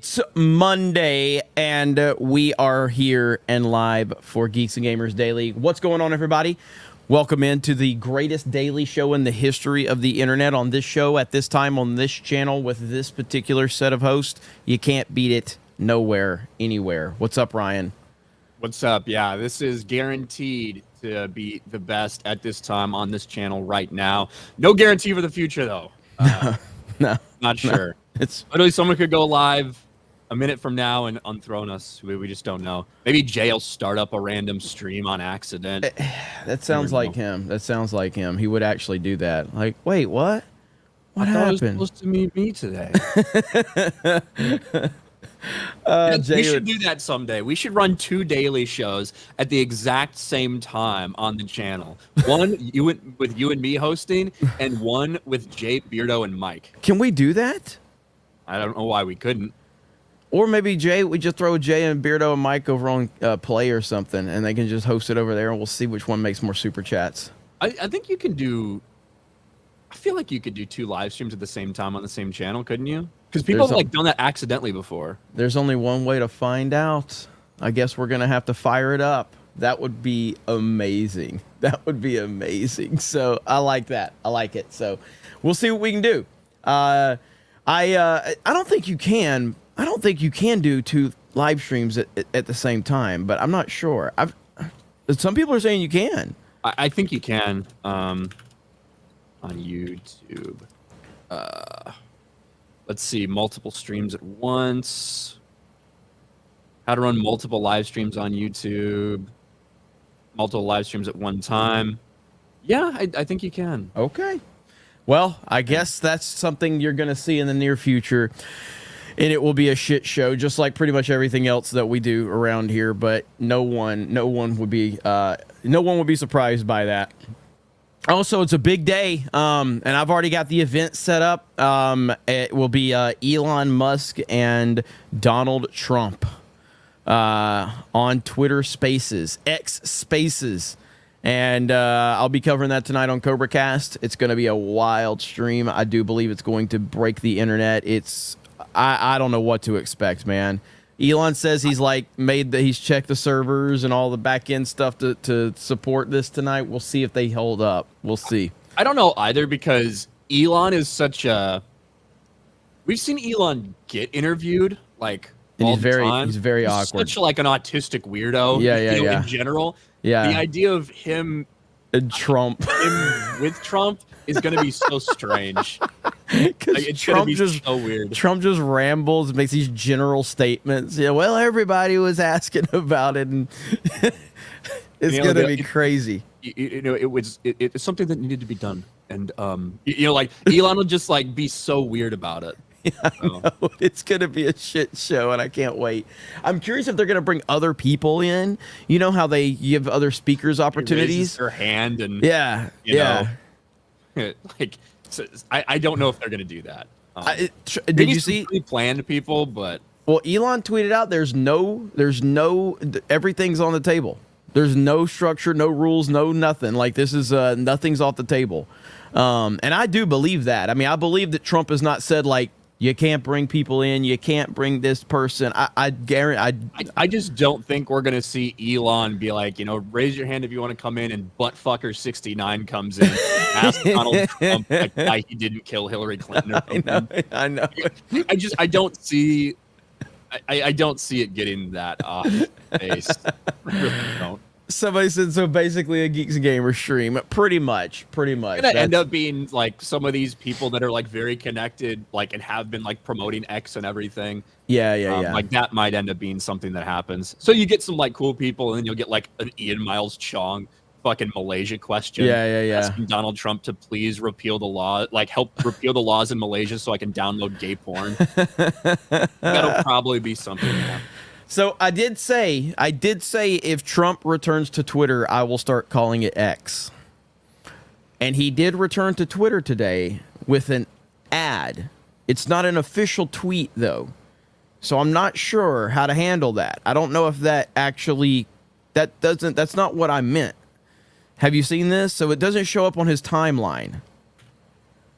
It's Monday, and we are here and live for Geeks and Gamers Daily. What's going on, everybody? Welcome into the greatest daily show in the history of the internet. On this show, at this time, on this channel, with this particular set of hosts, you can't beat it nowhere, anywhere. What's up, Ryan? What's up? Yeah, this is guaranteed to be the best at this time on this channel right now. No guarantee for the future, though. No, not sure. No. It's literally someone could go live a minute from now and unthrone us. We just don't know. Maybe Jay will start up a random stream on accident. That sounds like him. That sounds like him. He would actually do that. Like, wait, what? What I happened? thought he was supposed to meet me today. Jay we should do that someday. We should run 2 daily shows at the exact same time on the channel. One with you and me hosting, and one with Jay, Beardo, and Mike. Can we do that? I don't know why we couldn't. Or maybe Jay, we just throw Jay and Beardo and Mike over on Play or something, and they can just host it over there, and we'll see which one makes more super chats. I think you can do. I feel like you could do 2 live streams at the same time on the same channel, couldn't you? Because people have done that accidentally before. There's only one way to find out. I guess we're gonna have to fire it up. That would be amazing. That would be amazing. So I like that. I like it. So we'll see what we can do. I don't think you can. I don't think you can do 2 live streams at the same time, but I'm not sure. Some people are saying you can. I think you can on YouTube. Let's see, multiple streams at once. How to run multiple live streams on YouTube. Multiple live streams at one time. Yeah, I think you can. Okay. Well, I guess that's something you're going to see in the near future, and it will be a shit show, just like pretty much everything else that we do around here. But no one would be surprised by that. Also, it's a big day, and I've already got the event set up. It will be Elon Musk and Donald Trump on Twitter Spaces, X Spaces. And I'll be covering that tonight on CobraCast. It's going to be a wild stream. I do believe it's going to break the internet. I don't know what to expect, man. Elon says he's he's checked the servers and all the back end stuff to support this tonight. We'll see if they hold up. We'll see. I don't know either, because Elon is such a. We've seen Elon get interviewed like. And all he's the time. He's very awkward. Such like an autistic weirdo. Yeah. In general. Yeah. The idea of him and Trump with Trump is going to be so strange. Because Trump just so weird. Trump just rambles, makes these general statements. Yeah, well, everybody was asking about it, and it's going to be crazy. It's something that needed to be done, and like Elon will just be so weird about it. Yeah, I know. It's going to be a shit show, and I can't wait. I'm curious if they're going to bring other people in. You know how they give other speakers opportunities? Their hand and you know, I don't know if they're going to do that. Did you see planned people? But well, Elon tweeted out there's no everything's on the table. There's no structure, no rules, no nothing. Like this is nothing's off the table. And I do believe that. I mean, I believe that Trump has not said you can't bring people in, you can't bring this person. I guarantee. I just don't think we're gonna see Elon be like, raise your hand if you want to come in, and buttfucker 69 comes in, ask Donald Trump why he didn't kill Hillary Clinton. I know. I don't see. I don't see it getting that off base. I really don't. Somebody said so. Basically, a Geeks and Gamers stream. Pretty much. It's gonna end up being some of these people that are very connected, and have been promoting X and everything. Yeah. That might end up being something that happens. So you get some cool people, and then you'll get an Ian Miles Chong fucking Malaysia question. Yeah. Asking Donald Trump to please repeal the law, help repeal the laws in Malaysia so I can download gay porn. That'll probably be something. Yeah. So I did say if Trump returns to Twitter, I will start calling it X. And he did return to Twitter today with an ad. It's not an official tweet though. So I'm not sure how to handle that. I don't know if that actually that's not what I meant. Have you seen this? So it doesn't show up on his timeline.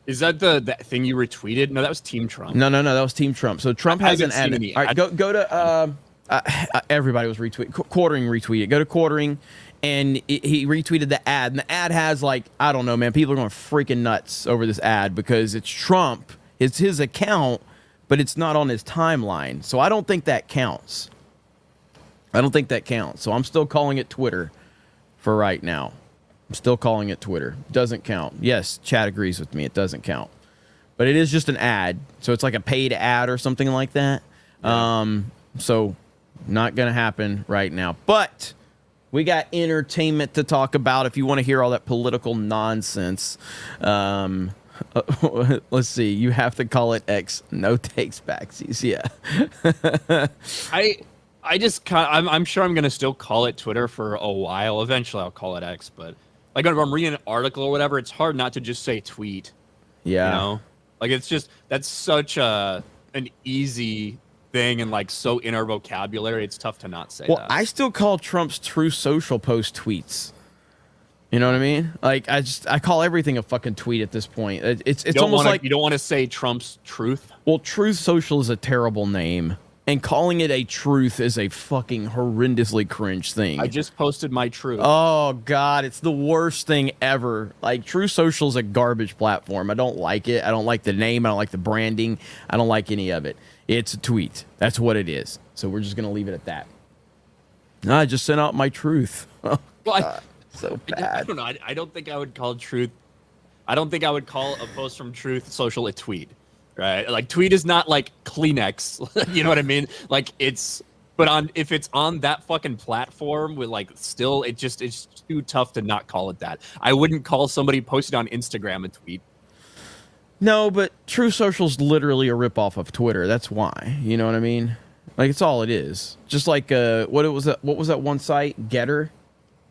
Is that that thing you retweeted? No, that was Team Trump. No, that was Team Trump. So Trump has an ad. All right, go to everybody was quartering retweeted. Go to quartering, and he retweeted the ad, and the ad has like, I don't know, man. People are going freaking nuts over this ad because it's Trump. It's his account, but it's not on his timeline. So I don't think that counts. So I'm still calling it Twitter for right now. I'm still calling it Twitter. Doesn't count. Yes, chat agrees with me. It doesn't count. But it is just an ad. So it's like a paid ad or something like that. Yeah. So not going to happen right now. But we got entertainment to talk about if you want to hear all that political nonsense. Let's see. You have to call it X. No takes backsies. Yeah. I'm sure I'm going to still call it Twitter for a while. Eventually I'll call it X, but like if I'm reading an article or whatever, it's hard not to just say tweet. Yeah. You know? Like it's just, that's such an easy thing and like so in our vocabulary, it's tough to not say that. I still call Trump's True Social post tweets. You know what I mean? Like I call everything a fucking tweet at this point. It's almost like you don't want to say Trump's Truth. Well, Truth Social is a terrible name. And calling it a truth is a fucking horrendously cringe thing. I just posted my truth. Oh, God. It's the worst thing ever. Like, True Social is a garbage platform. I don't like it. I don't like the name. I don't like the branding. I don't like any of it. It's a tweet. That's what it is. So we're just going to leave it at that. I just sent out my truth. Oh, God. So bad. I don't know. I don't think I would call truth. I don't think I would call a post from Truth Social a tweet. Right, like tweet is not like Kleenex, you know what I mean? Like if it's on that fucking platform with like still, it's too tough to not call it that. I wouldn't call somebody posted on Instagram a tweet. No, but True Social's literally a ripoff of Twitter. That's why, you know what I mean? Like it's all it is. Just like what was that one site, Getter?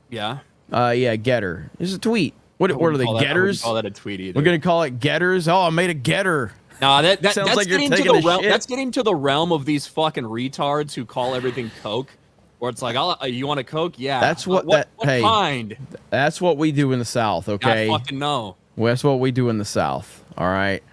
Yeah. Yeah, Getter. It's a tweet. What are they, Getters? I wouldn't call that a tweet either. We're gonna call it Getters. Oh, I made a Getter. No, that's like getting to the realm. That's getting to the realm of these fucking retards who call everything Coke, or it's like, you want a Coke? Yeah. That's what kind? That's what we do in the South. Okay. I fucking know. Well, that's what we do in the South. All right.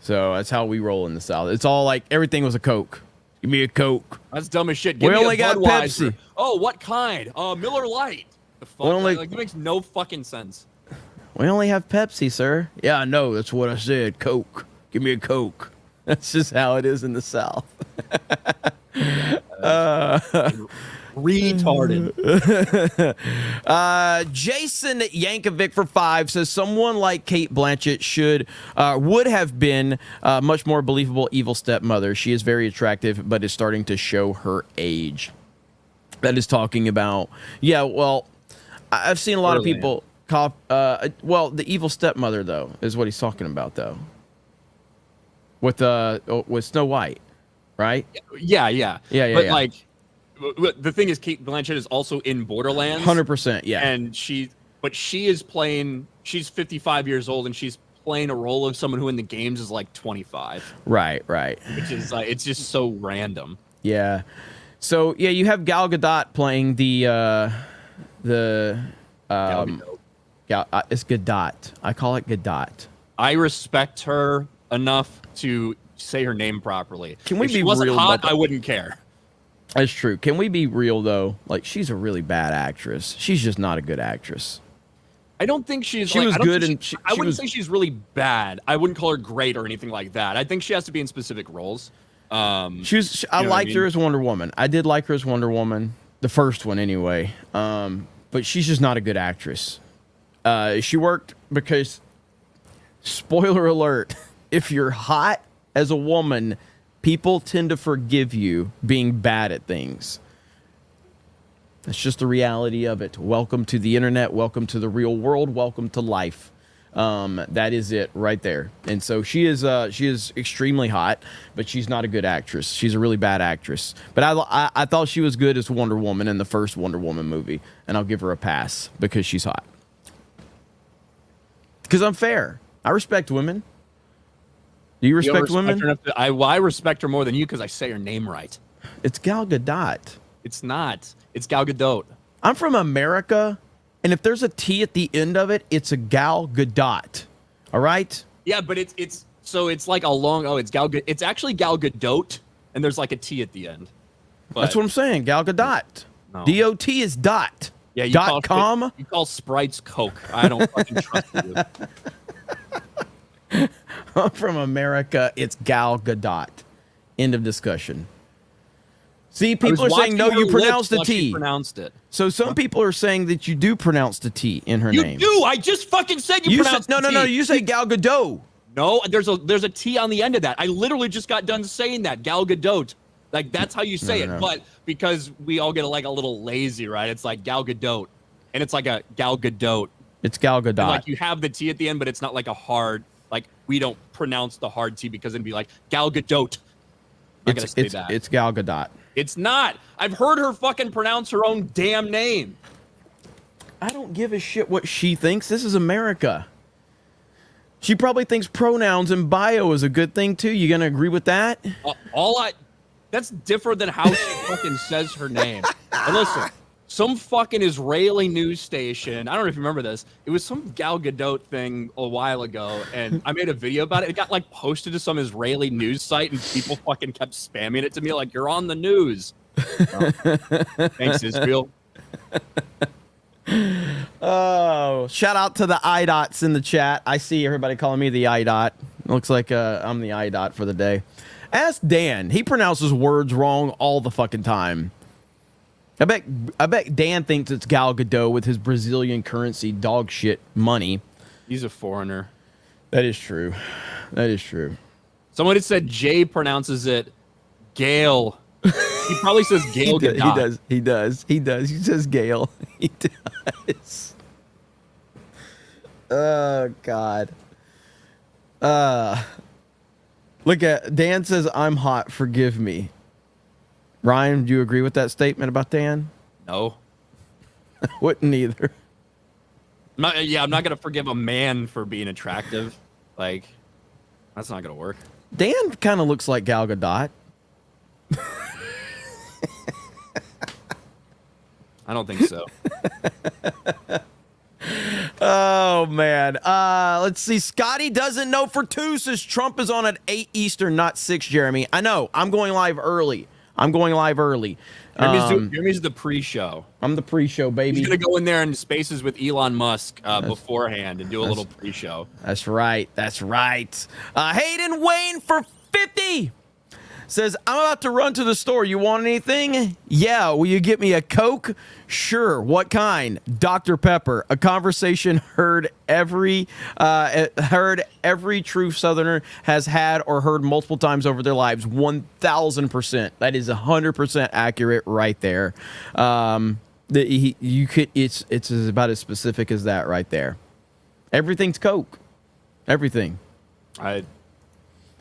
So that's how we roll in the South. It's all like everything was a Coke. Give me a Coke. That's dumb as shit. Give we me only got Pepsi. Oh, what kind? Miller Lite. The fuck? Like, it makes no fucking sense. We only have Pepsi, sir. Yeah, I know. That's what I said. Coke. Give me a Coke. That's just how it is in the South. Retarded. Jason Yankovic for 5 says someone like Kate Blanchett would have been a much more believable evil stepmother. She is very attractive, but is starting to show her age. That is talking about, yeah, well, I've seen a lot of people call, well, the evil stepmother, though, is what he's talking about, though. With Snow White, right? Yeah. But like, the thing is, Kate Blanchett is also in Borderlands. 100%, yeah. And she is playing. She's 55 years old, and she's playing a role of someone who in the games is like 25. Right. Which is like, it's just so random. Yeah. So yeah, you have Gal Gadot playing the it's Gadot. I call it Gadot. I respect her enough to say her name properly. Can we if be she wasn't real? Hot, I wouldn't care. That's true. Can we be real though? Like she's a really bad actress. She's just not a good actress. I don't think she was good, and I wouldn't say she's really bad. I wouldn't call her great or anything like that. I think she has to be in specific roles. I liked her as Wonder Woman. I did like her as Wonder Woman, the first one anyway. But she's just not a good actress. She worked because, spoiler alert, if you're hot as a woman, people tend to forgive you being bad at things. That's just the reality of it. Welcome to the internet. Welcome to the real world. Welcome to life. That is it right there. And so she is extremely hot, but she's not a good actress. She's a really bad actress. But I thought she was good as Wonder Woman in the first Wonder Woman movie, and I'll give her a pass because she's hot. Because I'm fair. I respect women. Do you respect women? I respect her more than you because I say her name right. It's Gal Gadot. It's not. It's Gal Gadot. I'm from America, and if there's a T at the end of it, it's a Gal Gadot. All right? Yeah, but it's so it's like a long. Oh, it's It's actually Gal Gadot, and there's like a T at the end. But, That's what I'm saying. Gal Gadot. No. DOT is dot. Yeah, .com. You call Sprites Coke. I don't fucking trust you. I'm from America. It's Gal Gadot. End of discussion. See, people are saying no, you pronounced the T. Pronounced it. So some people are saying that you do pronounce the T in her name. You do. I just fucking said you pronounced the T. No. You say Gal Gadot. No, there's a T on the end of that. I literally just got done saying that. Gal Gadot. Like, that's how you say it. But because we all get like a little lazy, right? It's like Gal Gadot. And it's like a Gal Gadot. It's Gal Gadot. And like, you have the T at the end, but it's not like a hard, like, we don't pronounce the hard T because it'd be like Gal Gadot. I gotta say that. It's Gal Gadot. It's not. I've heard her fucking pronounce her own damn name. I don't give a shit what she thinks. This is America. She probably thinks pronouns in bio is a good thing too. You gonna agree with that? That's different than how she fucking says her name. And listen, some fucking Israeli news station, I don't know if you remember this, it was some Gal Gadot thing a while ago, and I made a video about it. It got like posted to some Israeli news site, and people fucking kept spamming it to me like, you're on the news. Thanks, Israel. Oh, shout out to the IDOTs in the chat. I see everybody calling me the IDOT. Looks like I'm the IDOT for the day. Ask Dan. He pronounces words wrong all the fucking time. I bet Dan thinks it's Gal Gadot with his Brazilian currency dog shit money. He's a foreigner. That is true. That is true. Someone had said Jay pronounces it Gale. He probably says Gale Gadot. He does. He says Gale. He does. Oh, God. Look at Dan says, I'm hot. Forgive me. Ryan, do you agree with that statement about Dan? No. Wouldn't either. I'm not going to forgive a man for being attractive. Like, that's not going to work. Dan kind of looks like Gal Gadot. I don't think so. Oh, man. Let's see. Scotty doesn't know for 2, says Trump is on at 8 Eastern, not 6, Jeremy. I know. I'm going live early. Jeremy's the pre-show. I'm the pre-show, baby. He's going to go in there in spaces with Elon Musk beforehand and do a little pre-show. That's right. Hayden Wayne for 50 says, I'm about to run to the store. You want anything? Yeah. Will you get me a Coke? Sure. What kind? Dr. Pepper. A conversation heard every true Southerner has had or heard multiple times over their lives. 1,000%. That is 100% accurate right there. It's about as specific as that right there. Everything's Coke. Everything.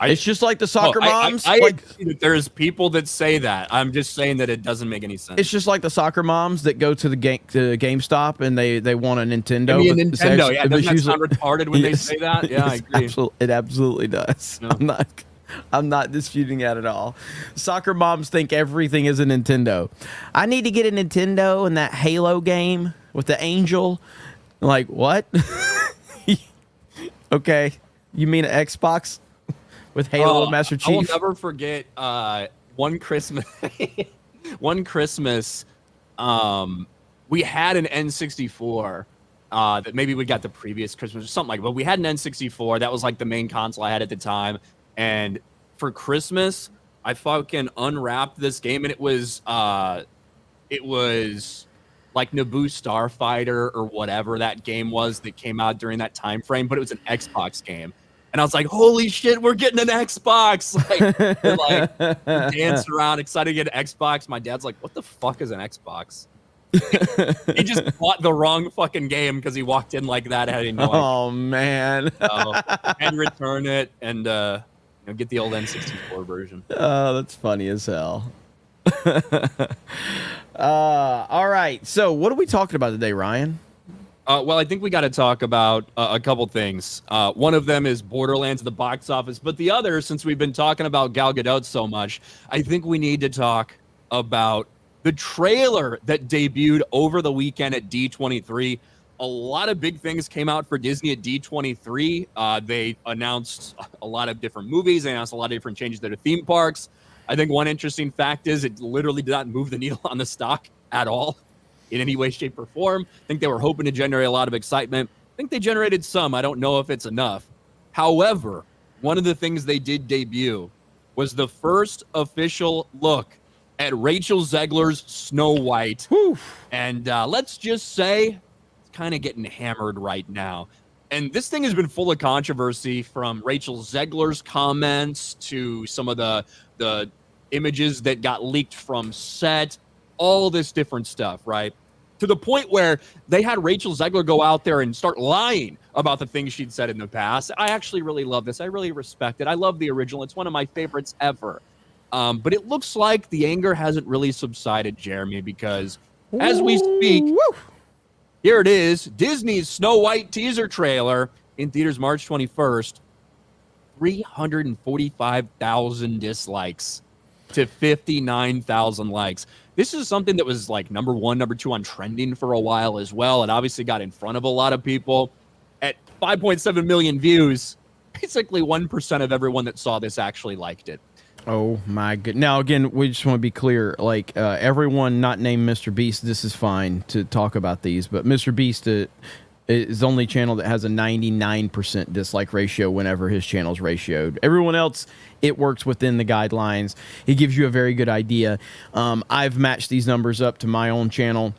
It's just like the soccer moms. I agree that there's people that say that. I'm just saying that it doesn't make any sense. It's just like the soccer moms that go to the GameStop and they want a Nintendo. I mean, Nintendo, yeah. Doesn't that sound retarded when they say that? Yeah, I agree. It absolutely does. No. I'm not disputing that at all. Soccer moms think everything is a Nintendo. I need to get a Nintendo and that Halo game with the angel. Like, what? Okay. You mean an Xbox? With Halo and Master Chief. I will never forget one Christmas. We had an N64 that maybe we got the previous Christmas or something like that. But we had an N64. That was like the main console I had at the time. And for Christmas, I fucking unwrapped this game, and it was like Naboo Starfighter or whatever that game was that came out during that time frame. But it was an Xbox game. And I was like, holy shit, we're getting an Xbox. Like, danced around, excited to get an Xbox. My dad's like, what the fuck is an Xbox? He just bought the wrong fucking game because he walked in like that. I didn't know. Oh, man. And return it and get the old N64 version. Oh, that's funny as hell. All right. So what are we talking about today, Ryan? Well, I think we got to talk about a couple things. One of them is Borderlands at the box office, but the other, since we've been talking about Gal Gadot so much, I think we need to talk about the trailer that debuted over the weekend at D23. a lot of big things came out for Disney at D23. They announced a lot of different movies. They announced a lot of different changes to their theme parks. I think one interesting fact is it literally did not move the needle on the stock at all in any way, shape, or form. I think they were hoping to generate a lot of excitement. I think they generated some. I don't know if it's enough. However, one of the things they did debut was the first official look at Rachel Zegler's Snow White. Whew. And let's just say it's kind of getting hammered right now. And this thing has been full of controversy, from Rachel Zegler's comments to some of the images that got leaked from set, all this different stuff, right? To the point where they had Rachel Zegler go out there and start lying about the things she'd said in the past. I actually really love this. I really respect it. I love the original. It's one of my favorites ever. But it looks like the anger hasn't really subsided, Jeremy, because as we speak, here it is, Disney's Snow White teaser trailer in theaters March 21st, 345,000 dislikes to 59,000 likes. This is something that was like number 1, number 2 on trending for a while as well. It obviously got in front of a lot of people. At 5.7 million views, basically 1% of everyone that saw this actually liked it. Oh my good. Now again, we just want to be clear. Like everyone not named Mr. Beast, this is fine to talk about these, but Mr. Beast is the only channel that has a 99% dislike ratio whenever his channel's ratioed. Everyone else, it works within the guidelines. It gives you a very good idea. I've matched these numbers up to my own channel.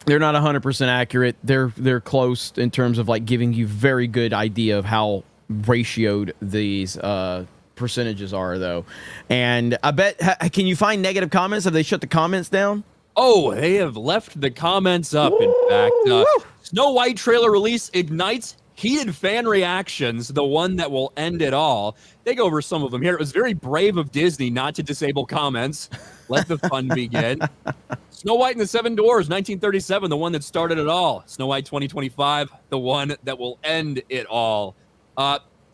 They're not 100% accurate. They're close in terms of like giving you very good idea of how ratioed these percentages are, though. And I bet, can you find negative comments? Have they shut the comments down? Oh, they have left the comments up, in fact. Snow White trailer release ignites heated fan reactions, the one that will end it all. They go over some of them here. It was very brave of Disney not to disable comments. Let the fun begin. Snow White and the Seven Dwarfs, 1937, the one that started it all. Snow White 2025, the one that will end it all.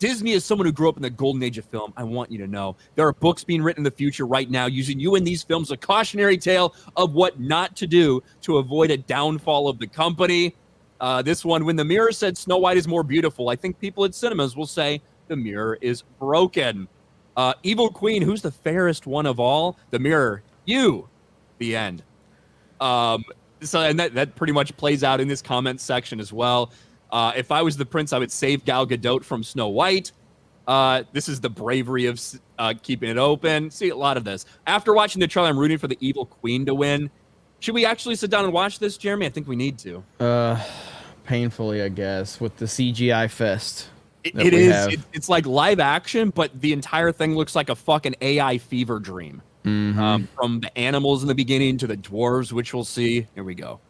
Disney, is someone who grew up in the golden age of film, I want you to know there are books being written in the future right now using you in these films, a cautionary tale of what not to do to avoid a downfall of the company. This one, when the mirror said Snow White is more beautiful, I think people at cinemas will say the mirror is broken. Evil Queen, who's the fairest one of all? The mirror, you. The end. And that pretty much plays out in this comment section as well. If I was the prince, I would save Gal Gadot from Snow White. This is the bravery of keeping it open. See a lot of this. After watching the trailer, I'm rooting for the Evil Queen to win. Should we actually sit down and watch this, Jeremy? I think we need to. Painfully, I guess, with the CGI fest. It is. It's like live action, but the entire thing looks like a fucking AI fever dream. Mm-hmm. From the animals in the beginning to the dwarves, which we'll see. Here we go.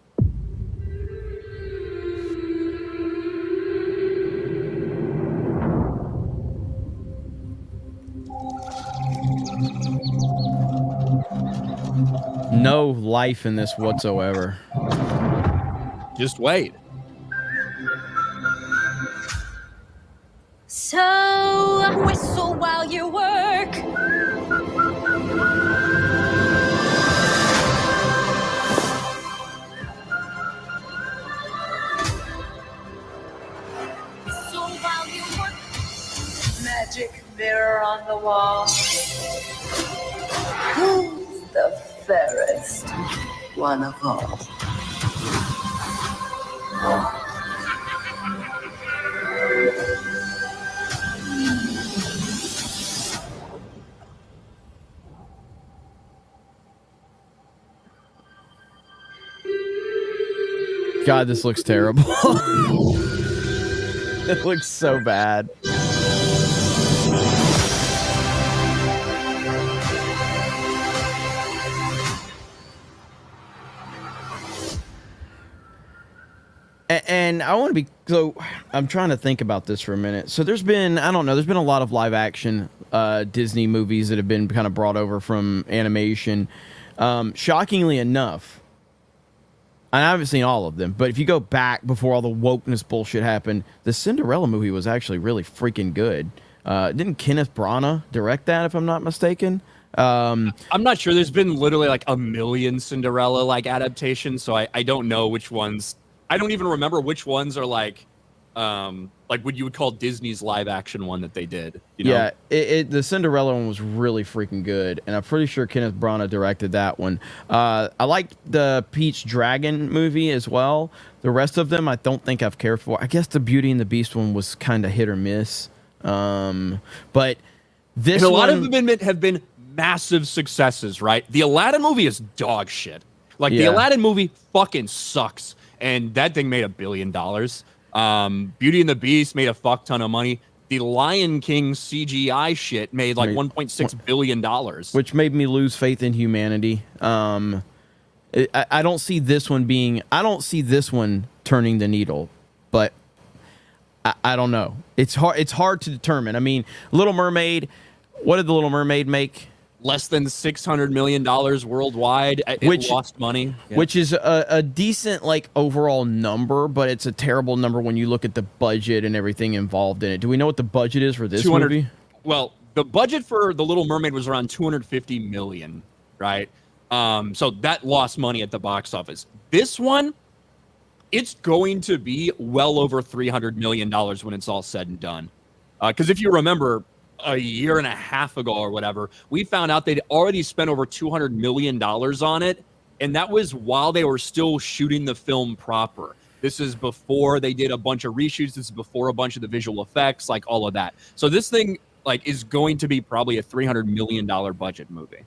No life in this whatsoever. Just wait. So, whistle while you work. Whistle while you work. Magic mirror on the wall. Who's the fairest one of all? God, this looks terrible. It looks so bad. And I want to be, so I'm trying to think about this for a minute. So there's been, I don't know, there's been a lot of live action Disney movies that have been kind of brought over from animation. Shockingly enough, and I haven't seen all of them, but if you go back before all the wokeness bullshit happened, the Cinderella movie was actually really freaking good. Didn't Kenneth Branagh direct that, if I'm not mistaken? I'm not sure. There's been literally like a million Cinderella like adaptations, so I don't know which ones I don't even remember which ones are like what you would call Disney's live action one that they did. You know? Yeah, the Cinderella one was really freaking good, and I'm pretty sure Kenneth Branagh directed that one. I liked the Peach Dragon movie as well. The rest of them, I don't think I've cared for. I guess the Beauty and the Beast one was kind of hit or miss. But this and a lot one, of them have been massive successes, right? The Aladdin movie is dog shit. Like the Yeah. Aladdin movie fucking sucks, and that thing made $1 billion. Beauty and the Beast made a fuck ton of money. The Lion King CGI shit made like $1.6 billion. which made me lose faith in humanity. I don't see this one being. I don't see this one turning the needle, but I don't know. It's hard. It's hard to determine. I mean, Little Mermaid. What did the Little Mermaid make? Less than $600 million worldwide. It lost money. Yeah. Which is a decent like overall number, but it's a terrible number when you look at the budget and everything involved in it. Do we know what the budget is for this movie? Well, the budget for The Little Mermaid was around $250 million, right? So that lost money at the box office. This one, it's going to be well over $300 million when it's all said and done. Because if you remember, a year and a half ago or whatever, we found out they'd already spent over $200 million on it, and that was while they were still shooting the film proper. This is before they did a bunch of reshoots. This is before a bunch of the visual effects, like all of that. So this thing like is going to be probably a $300 million budget movie.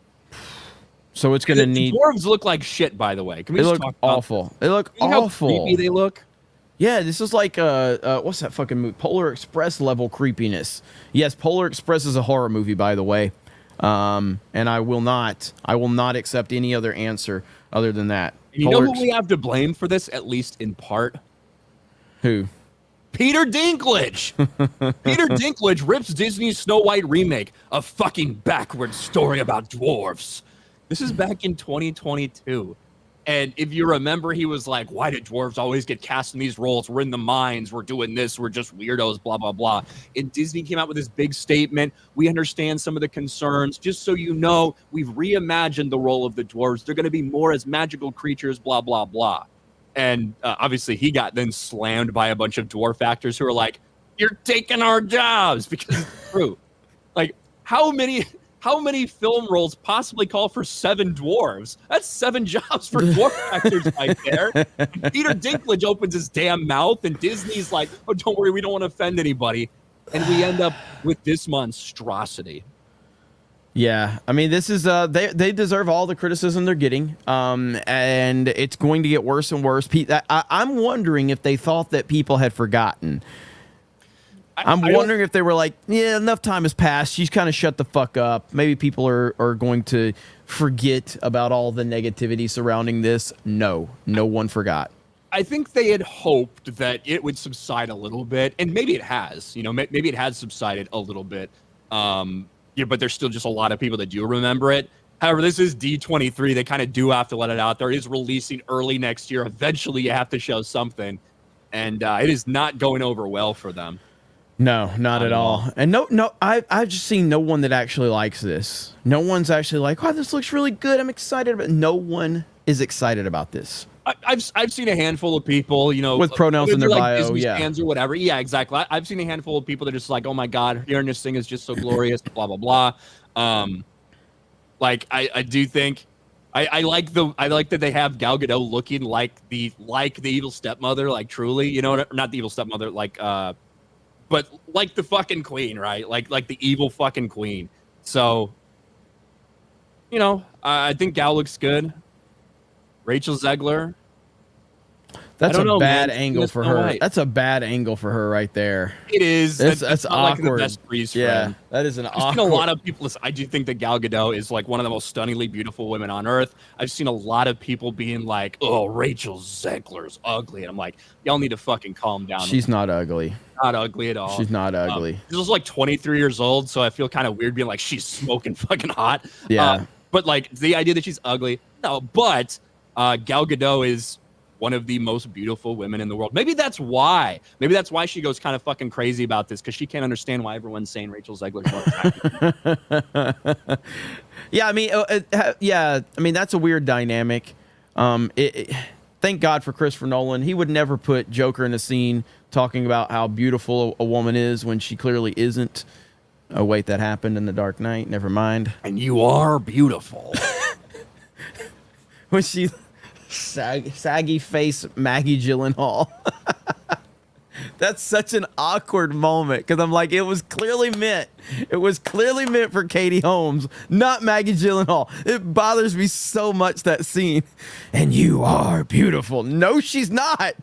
So it's going to need. The dwarves look like shit, by the way. Can we They just look talk about awful. this? They look You know how awful. creepy they look. Yeah, this is like what's that fucking movie? Polar Express level creepiness. Yes, Polar Express is a horror movie, by the way. And I will not accept any other answer other than that. And you know who we have to blame for this, at least in part? Who? Peter Dinklage. Peter Dinklage rips Disney's Snow White remake, a fucking backwards story about dwarves. This is back in 2022. And if you remember, he was like, why do dwarves always get cast in these roles? We're in the mines. We're doing this. We're just weirdos, blah, blah, blah. And Disney came out with this big statement. We understand some of the concerns. Just so you know, we've reimagined the role of the dwarves. They're going to be more as magical creatures, blah, blah, blah. And obviously he got then slammed by a bunch of dwarf actors who are like, you're taking our jobs, because it's true. Like, how many film roles possibly call for 7 dwarves? That's 7 jobs for dwarf actors right there. And Peter Dinklage opens his damn mouth, and Disney's like, oh, don't worry, we don't want to offend anybody. And we end up with this monstrosity. Yeah, I mean, this is they deserve all the criticism they're getting, and it's going to get worse and worse. I'm wondering if they thought that people had forgotten. I'm wondering if they were like, yeah, enough time has passed. She's kind of shut the fuck up. Maybe people are going to forget about all the negativity surrounding this. No one forgot. I think they had hoped that it would subside a little bit, and maybe it has. You know, maybe it has subsided a little bit. Yeah, but there's still just a lot of people that do remember it. However, this is D23. They kind of do have to let it out there. It is releasing early next year. Eventually, you have to show something, and it is not going over well for them. No, not at all. And I've just seen no one that actually likes this. No one's actually like, oh, this looks really good. I'm excited about it. No one is excited about this. I've seen a handful of people, you know, with pronouns in their bio, Disney yeah, fans or whatever. Yeah, exactly. I've seen a handful of people that are just like, oh my god, hearing this thing is just so glorious, blah blah blah. Like I do think I like that they have Gal Gadot looking like the evil stepmother, like truly, you know, not the evil stepmother, like but like the fucking queen, right? Like the evil fucking queen. So, you know, I think Gal looks good. Rachel Zegler. That's a bad angle for her. White. That's a bad angle for her right there. It is. That's not awkward. like the best breeze friend. Yeah, that is an awkward. I've seen a lot of people. I do think that Gal Gadot is like one of the most stunningly beautiful women on earth. I've seen a lot of people being like, "Oh, Rachel Zegler's ugly," and I'm like, "Y'all need to fucking calm down." She's not ugly. Not ugly at all. She's not ugly. She's also like 23 years old, so I feel kind of weird being like she's smoking fucking hot. Yeah. But like the idea that she's ugly, no. But Gal Gadot is one of the most beautiful women in the world. Maybe that's why. Maybe that's why she goes kind of fucking crazy about this, because she can't understand why everyone's saying Rachel Zegler's more attractive. Yeah, I mean, yeah. I mean, that's a weird dynamic. thank God for Christopher Nolan. He would never put Joker in a scene talking about how beautiful a woman is when she clearly isn't. Oh, wait, that happened in The Dark Knight. Never mind. And you are beautiful. When she saggy face Maggie Gyllenhaal. That's such an awkward moment because I'm like, it was clearly meant. It was clearly meant for Katie Holmes, not Maggie Gyllenhaal. It bothers me so much, that scene. And you are beautiful. No, she's not.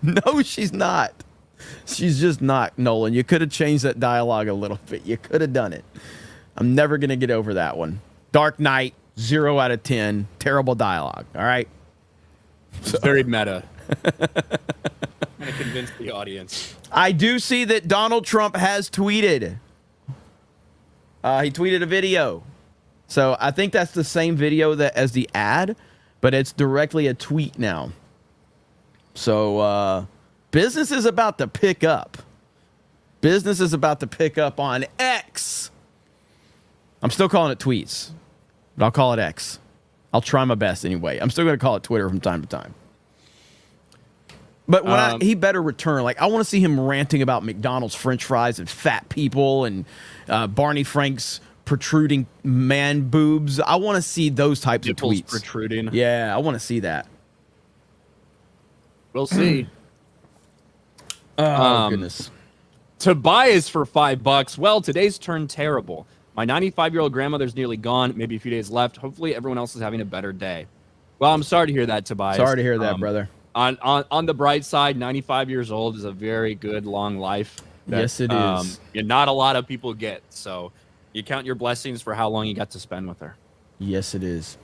No, she's not. She's just not, Nolan. You could have changed that dialogue a little bit. You could have done it. I'm never going to get over that one. Dark Knight, 0 out of 10. Terrible dialogue. All right. It's very meta. I'm going to convince the audience. I do see that Donald Trump has tweeted. He tweeted a video. So I think that's the same video that as the ad, but it's directly a tweet now. So business is about to pick up. Business is about to pick up on X. I'm still calling it tweets, but I'll call it X. I'll try my best anyway. I'm still going to call it Twitter from time to time. But when he better return. Like, I want to see him ranting about McDonald's French fries and fat people and Barney Frank's protruding man boobs. I want to see those types of tweets. Protruding. Yeah, I want to see that. We'll see. Oh, goodness. Tobias for $5. Well, today's turned terrible. My 95-year-old grandmother's nearly gone. Maybe a few days left. Hopefully, everyone else is having a better day. Well, I'm sorry to hear that, Tobias. Sorry to hear that, brother. On the bright side, 95 years old is a very good long life. Yes, it is. Not a lot of people get. So you count your blessings for how long you got to spend with her. Yes, it is.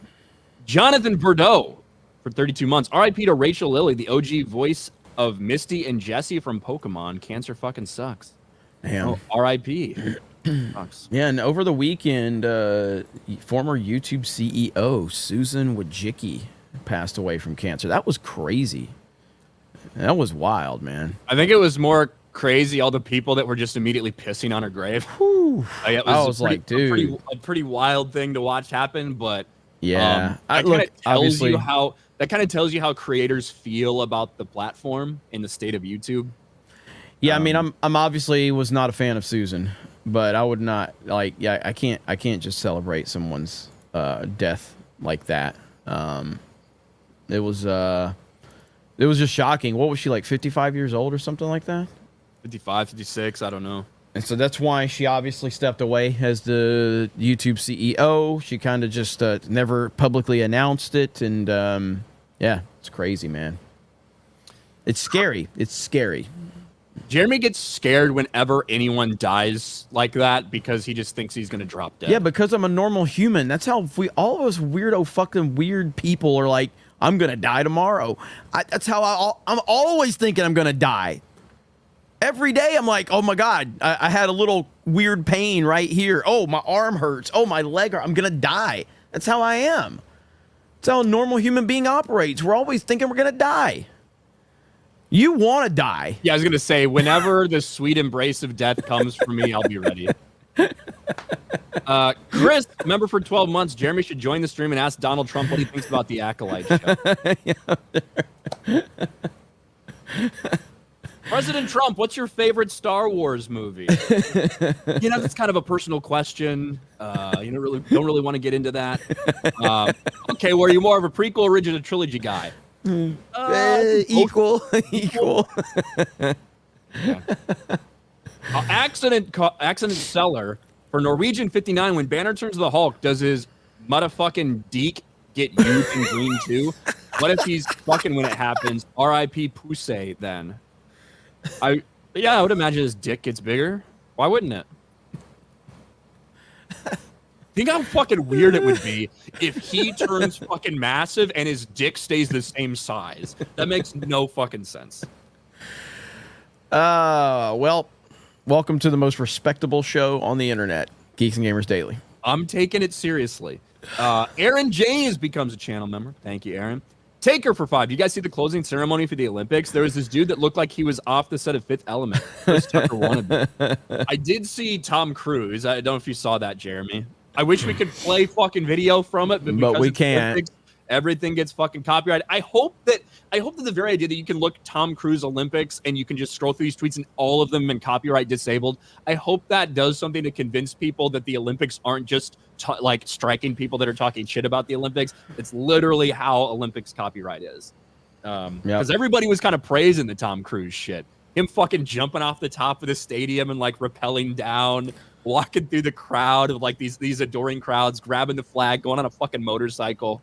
Jonathan Bordeaux for 32 months. R.I.P. to Rachel Lilly, the OG voice of Misty and Jessie from Pokemon. Cancer fucking sucks. Damn. Oh, R.I.P. Sucks. Yeah, and over the weekend, former YouTube CEO Susan Wojcicki passed away from cancer. That was crazy. That was wild, man. I think it was more crazy all the people that were just immediately pissing on her grave. Whew. Like, I was like, dude, a pretty wild thing to watch happen. But yeah, that kind of tells you how creators feel about the platform in the state of YouTube. Yeah, I mean, I'm obviously was not a fan of Susan, but I would not like. Yeah, I can't just celebrate someone's death like that. It was just shocking. What was she, like 55 years old or something like that? 55, 56, I don't know. And so that's why she obviously stepped away as the YouTube CEO. She kind of just never publicly announced it. And yeah, it's crazy, man. It's scary. It's scary. Jeremy gets scared whenever anyone dies like that because he just thinks he's going to drop dead. Yeah, because I'm a normal human. That's how all of us weirdo fucking weird people are like, I'm going to die tomorrow. That's how I'm always thinking I'm going to die. Every day I'm like, oh my God, I had a little weird pain right here. Oh, my arm hurts. Oh, my leg hurts. I'm going to die. That's how I am. That's how a normal human being operates. We're always thinking we're going to die. You want to die. Yeah, I was going to say, whenever the sweet embrace of death comes for me, I'll be ready. Chris, member for 12 months. Jeremy should join the stream and ask Donald Trump what he thinks about the Acolyte show. President Trump, what's your favorite Star Wars movie? That's kind of a personal question. You don't really want to get into that. Okay, were you more of a prequel or original trilogy guy? Equal. Yeah. Accident seller for Norwegian 59. When Banner turns to the Hulk, does his motherfucking deek get used in green too? What if he's fucking when it happens? R.I.P. Pussy. Then, I would imagine his dick gets bigger. Why wouldn't it? Think how fucking weird it would be if he turns fucking massive and his dick stays the same size. That makes no fucking sense. Well, welcome to the most respectable show on the internet, Geeks and Gamers Daily. I'm taking it seriously. Aaron James becomes a channel member. Thank you, Aaron. Taker for 5. You guys see the closing ceremony for the Olympics? There was this dude that looked like he was off the set of Fifth Element. Chris Tucker wanted. I did see Tom Cruise. I don't know if you saw that, Jeremy. I wish we could play fucking video from it, but we can't. Olympics, Everything gets fucking copyrighted. I hope that the very idea that you can look Tom Cruise Olympics and you can just scroll through these tweets and all of them have been copyright disabled. I hope that does something to convince people that the Olympics aren't just like striking people that are talking shit about the Olympics. It's literally how Olympics copyright is. Because everybody was kind of praising the Tom Cruise shit. Him fucking jumping off the top of the stadium and like rappelling down, walking through the crowd of like these adoring crowds, grabbing the flag, going on a fucking motorcycle.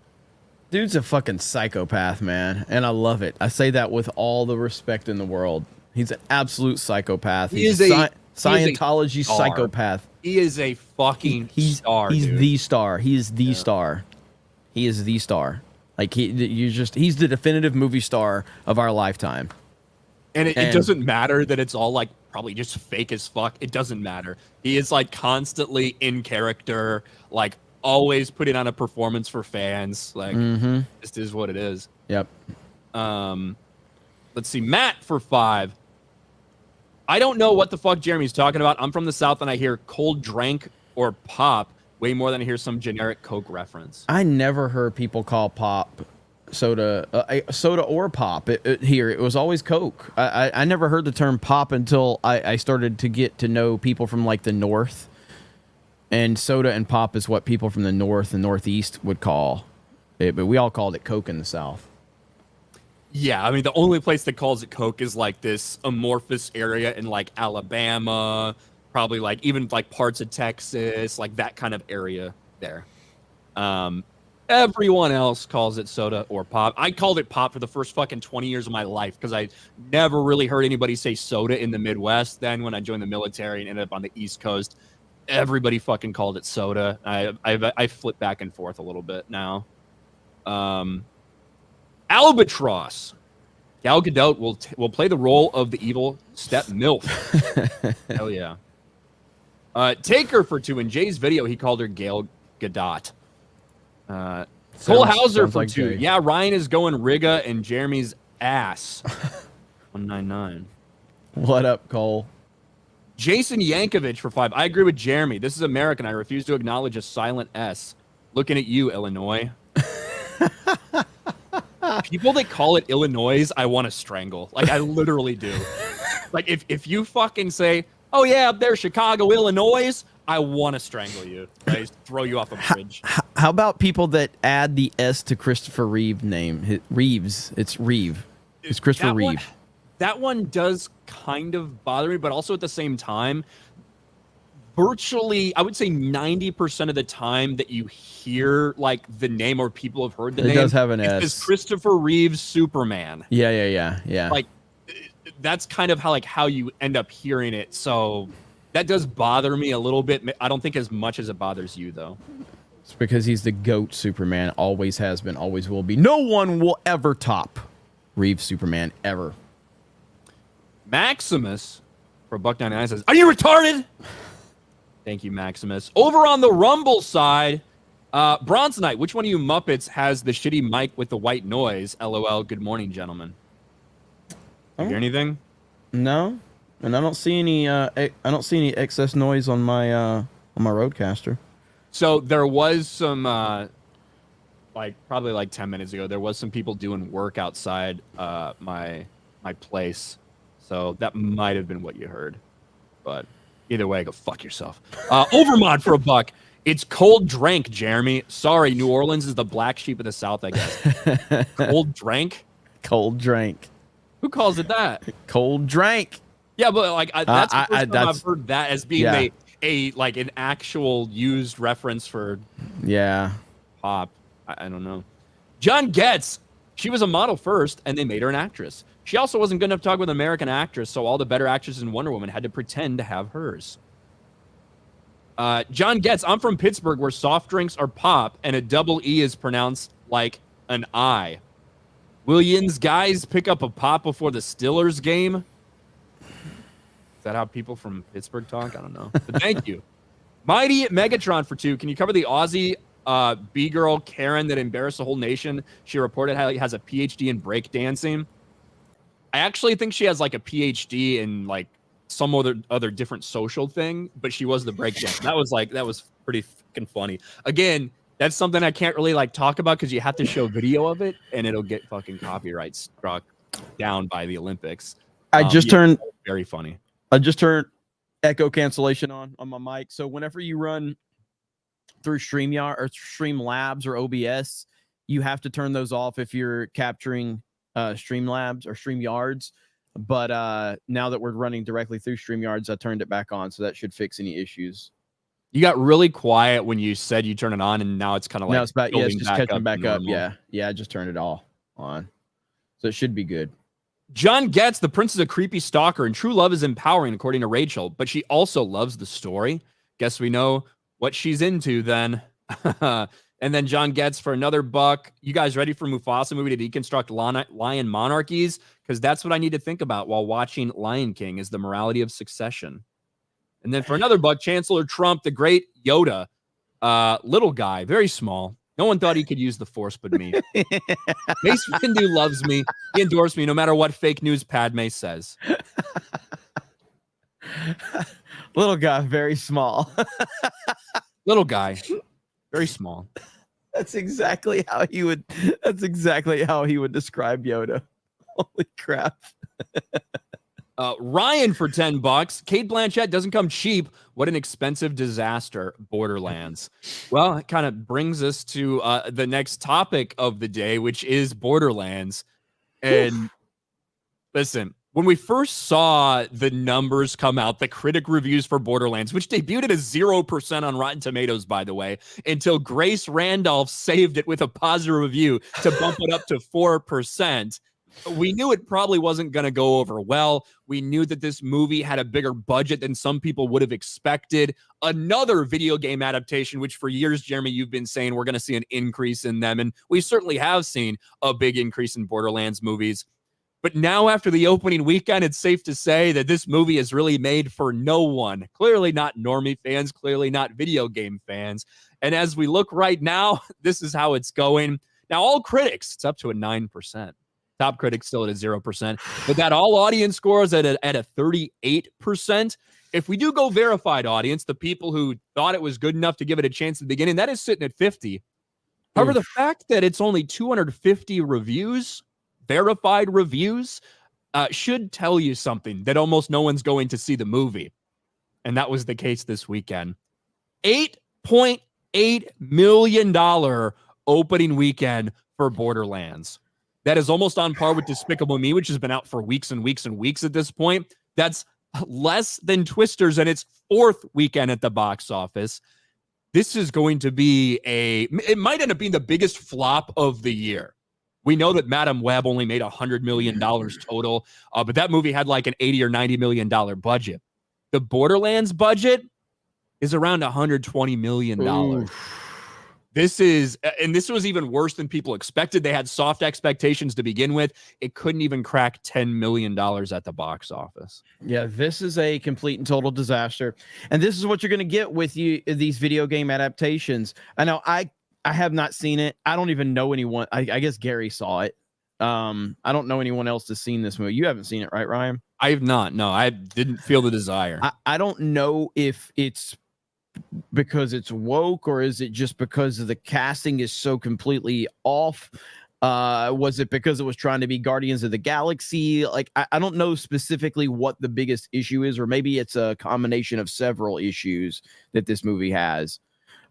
Dude's a fucking psychopath, man, and I love it. I say that with all the respect in the world. He's an absolute psychopath. He's a Scientology psychopath. He is a fucking star. He's dude. the star. He is the star. He is the star. Like he's the definitive movie star of our lifetime. And it doesn't matter that it's all like probably just fake as fuck. It doesn't matter. He is like constantly in character, like always putting on a performance for fans. Like just is what it is. Yep. Let's see. Matt for 5. I don't know what the fuck Jeremy's talking about. I'm from the South and I hear cold drank or pop way more than I hear some generic Coke reference. I never heard people call pop soda or pop here. It was always Coke. I never heard the term pop until I started to get to know people from like the North. And soda and pop is what people from the North and Northeast would call it, but we all called it Coke in the South. Yeah, I mean, the only place that calls it Coke is like this amorphous area in like Alabama, probably like even like parts of Texas, like that kind of area there. Everyone else calls it soda or pop. I called it pop for the first fucking 20 years of my life because I never really heard anybody say soda in the Midwest. Then when I joined the military and ended up on the East Coast, everybody fucking called it soda. I flip back and forth a little bit now. Albatross. Gal Gadot will play the role of the evil step MILF. Hell yeah. Taker for 2. In Jay's video, he called her Gail Gadot. Cole Hauser for like 2. Jay. Yeah, Ryan is going Riga and Jeremy's ass. 199. What up, Cole? Jason Yankovic for 5. I agree with Jeremy. This is American. I refuse to acknowledge a silent S. Looking at you, Illinois. People that call it Illinois, I want to strangle. Like, I literally do. Like, if you fucking say, oh, yeah, up there, Chicago, Illinois, I want to strangle you. I just throw you off a bridge. How about people that add the S to Christopher Reeve name? Reeves. It's Reeve. It's Christopher Reeve. That one does kind of bother me, but also at the same time, virtually, I would say 90% of the time that you hear like the name or people have heard the name, it does have an S. It's Christopher Reeve's Superman. Yeah. Like that's kind of how you end up hearing it. So that does bother me a little bit. I don't think as much as it bothers you though. It's because he's the GOAT Superman. Always has been. Always will be. No one will ever top Reeves Superman ever. Maximus for $1.99 says, "Are you retarded?" Thank you, Maximus. Over on the Rumble side, Bronzonite, which one of you Muppets has the shitty mic with the white noise? LOL. Good morning, gentlemen. You hear anything? No, and I don't see any. I don't see any excess noise on my Rodecaster. So there was some, probably like 10 minutes ago, there was some people doing work outside my place. So that might have been what you heard. But either way, go fuck yourself. Overmod for $1. It's cold drank, Jeremy. Sorry, New Orleans is the black sheep of the South, I guess. Cold drank? Cold drank. Who calls it that? Cold drank. Yeah, but like that's the first time I've heard that as being an actual used reference for pop. I don't know. John Getz. She was a model first, and they made her an actress. She also wasn't good enough to talk with an American actress, so all the better actresses in Wonder Woman had to pretend to have hers. John Getz, I'm from Pittsburgh, where soft drinks are pop, and a double E is pronounced like an I. Will Yin's guys pick up a pop before the Steelers game? Is that how people from Pittsburgh talk? I don't know. But thank you. Mighty Megatron for $2. Can you cover the Aussie B-girl Karen that embarrassed the whole nation? She reported how he has a PhD in breakdancing. I actually think she has like a PhD in like some other different social thing, but she was the breakdancer. That was pretty fucking funny. Again, That's something I can't really like talk about because you have to show video of it and it'll get fucking copyright struck down by the Olympics. I just turned very funny. I just turned echo cancellation on my mic. So whenever you run through StreamYard or Streamlabs or OBS, you have to turn those off if you're capturing Streamlabs or StreamYards. But now that we're running directly through StreamYards, I turned it back on, so that should fix any issues. You got really quiet when you said you turn it on, and now it's kind of like now it's about, yeah, it's just catching back up. Yeah, I just turned it all on, so it should be good. John Getz, the prince is a creepy stalker, and true love is empowering, according to Rachel, but she also loves the story. Guess we know what she's into then. And then John Getz for another buck. You guys ready for Mufasa movie to deconstruct lion monarchies? Because that's what I need to think about while watching Lion King is the morality of succession. And then for another buck, Chancellor Trump, the great Yoda, little guy, very small. No one thought he could use the Force but me. Mace Windu loves me. He endorsed me no matter what fake news Padme says. Little guy, very small. Little guy, very small. That's exactly how he would. That's exactly how he would describe Yoda. Holy crap! Ryan for $10. Cate Blanchett doesn't come cheap. What an expensive disaster. Borderlands. Well, it kind of brings us to the next topic of the day, which is Borderlands. And listen, when we first saw the numbers come out, the critic reviews for Borderlands, which debuted at a 0% on Rotten Tomatoes, by the way, until Grace Randolph saved it with a positive review to bump it up to 4%. We knew it probably wasn't going to go over well. We knew that this movie had a bigger budget than some people would have expected. Another video game adaptation, which for years, Jeremy, you've been saying we're going to see an increase in them. And we certainly have seen a big increase in Borderlands movies. But now after the opening weekend, it's safe to say that this movie is really made for no one. Clearly not normie fans, clearly not video game fans. And as we look right now, this is how it's going. Now, all critics, it's up to a 9%. Top critics still at a 0%, but that all audience score is at a 38%. If we do go verified audience, the people who thought it was good enough to give it a chance at the beginning, that is sitting at 50. However, the fact that it's only 250 reviews, verified reviews, should tell you something, that almost no one's going to see the movie. And that was the case this weekend. $8.8 million opening weekend for Borderlands. That is almost on par with Despicable Me, which has been out for weeks and weeks and weeks at this point. That's less than Twisters and its fourth weekend at the box office. This is going to be it might end up being the biggest flop of the year. We know that Madam Web only made $100 million total, but that movie had like an $80 or $90 million budget. The Borderlands budget is around $120 million. Ooh. This was even worse than people expected. They had soft expectations to begin with. It couldn't even crack $10 million at the box office. Yeah, this is a complete and total disaster. And this is what you're going to get with these video game adaptations. I know I have not seen it. I don't even know anyone. I guess Gary saw it. I don't know anyone else that's seen this movie. You haven't seen it, right, Ryan? I have not. No, I didn't feel the desire. I don't know if it's because it's woke or is it just because of the casting is so completely off. Was it because it was trying to be Guardians of the Galaxy? Like, I don't know specifically what the biggest issue is, or maybe it's a combination of several issues that this movie has.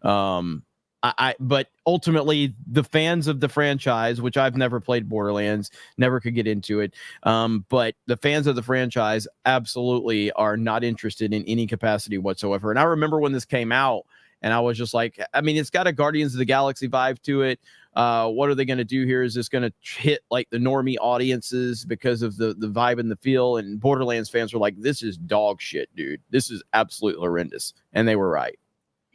But ultimately, the fans of the franchise, which I've never played Borderlands, never could get into it. But the fans of the franchise absolutely are not interested in any capacity whatsoever. And I remember when this came out, and I was just like, I mean, it's got a Guardians of the Galaxy vibe to it. What are they going to do here? Is this going to hit like the normie audiences because of the vibe and the feel? And Borderlands fans were like, this is dog shit, dude. This is absolutely horrendous. And they were right.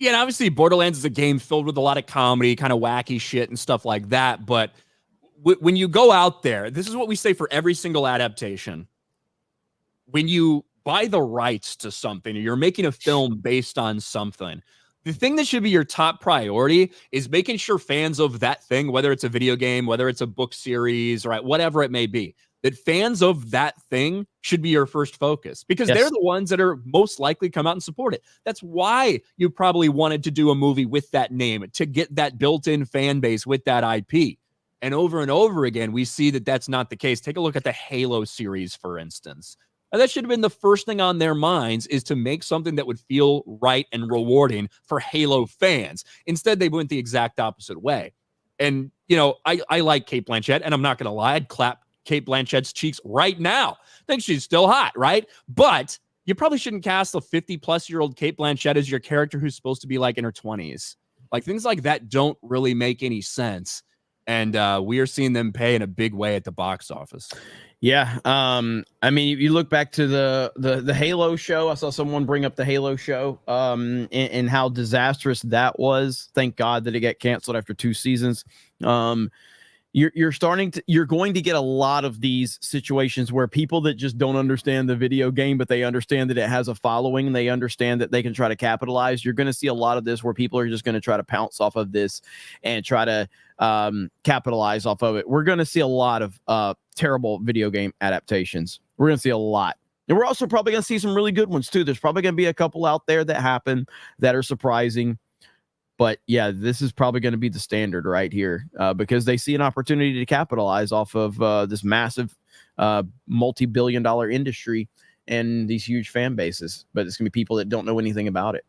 Yeah, and obviously Borderlands is a game filled with a lot of comedy, kind of wacky shit and stuff like that. But when you go out there, this is what we say for every single adaptation. When you buy the rights to something, or you're making a film based on something, the thing that should be your top priority is making sure fans of that thing, whether it's a video game, whether it's a book series, or whatever it may be, that fans of that thing should be your first focus because Yes. they're the ones that are most likely come out and support it. That's why you probably wanted to do a movie with that name, to get that built-in fan base with that IP. And over again, we see that that's not the case. Take a look at the Halo series, for instance. And that should have been the first thing on their minds, is to make something that would feel right and rewarding for Halo fans. Instead, they went the exact opposite way. And, you know, I like Cate Blanchett, and I'm not going to lie, I'd clap Cate Blanchett's cheeks right now. I think she's still hot, right? But you probably shouldn't cast a 50-plus-year-old Cate Blanchett as your character who's supposed to be like in her 20s. Like, things like that don't really make any sense. And we are seeing them pay in a big way at the box office. Yeah. I mean, you look back to the Halo show. I saw someone bring up the Halo show and how disastrous that was. Thank God that it got canceled after 2 seasons. You're going to get a lot of these situations where people that just don't understand the video game, but they understand that it has a following, and they understand that they can try to capitalize. You're going to see a lot of this where people are just going to try to pounce off of this and try to capitalize off of it. We're going to see a lot of terrible video game adaptations. We're going to see a lot. And we're also probably going to see some really good ones too. There's probably going to be a couple out there that happen that are surprising. But yeah, this is probably going to be the standard right here because they see an opportunity to capitalize off of this massive multi-billion-dollar industry and these huge fan bases. But it's going to be people that don't know anything about it.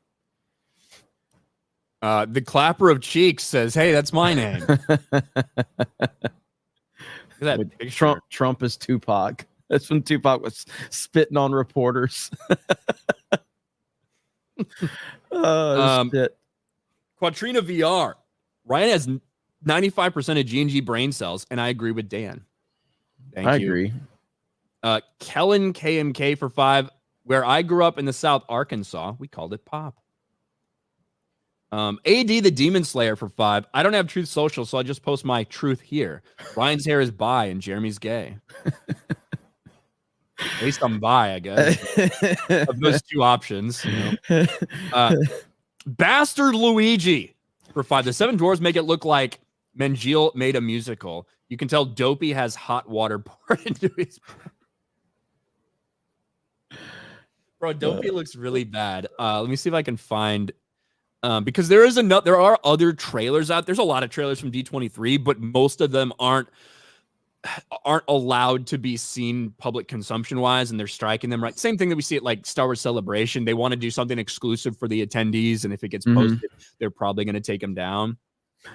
The clapper of cheeks says, "Hey, that's my name." That Trump is Tupac. That's when Tupac was spitting on reporters. Shit. Quatrina VR. Ryan has 95% of G&G brain cells, and I agree with Dan. Thank you. I agree. Kellen KMK for 5. Where I grew up in the South Arkansas, we called it pop. AD the Demon Slayer for 5. I don't have Truth Social, so I'll just post my truth here. Ryan's hair is bi and Jeremy's gay. At least I'm bi, I guess. Of those 2 options. You know? Bastard Luigi for 5. The 7 Dwarves make it look like Mengele made a musical. You can tell Dopey has hot water poured into his. Bro, Dopey looks really bad. Let me see if I can find because there are other trailers out. There's a lot of trailers from D23, but most of them aren't allowed to be seen public consumption wise, and they're striking them, right? Same thing that we see at like Star Wars Celebration. They want to do something exclusive for the attendees, and if it gets posted, they're probably going to take them down.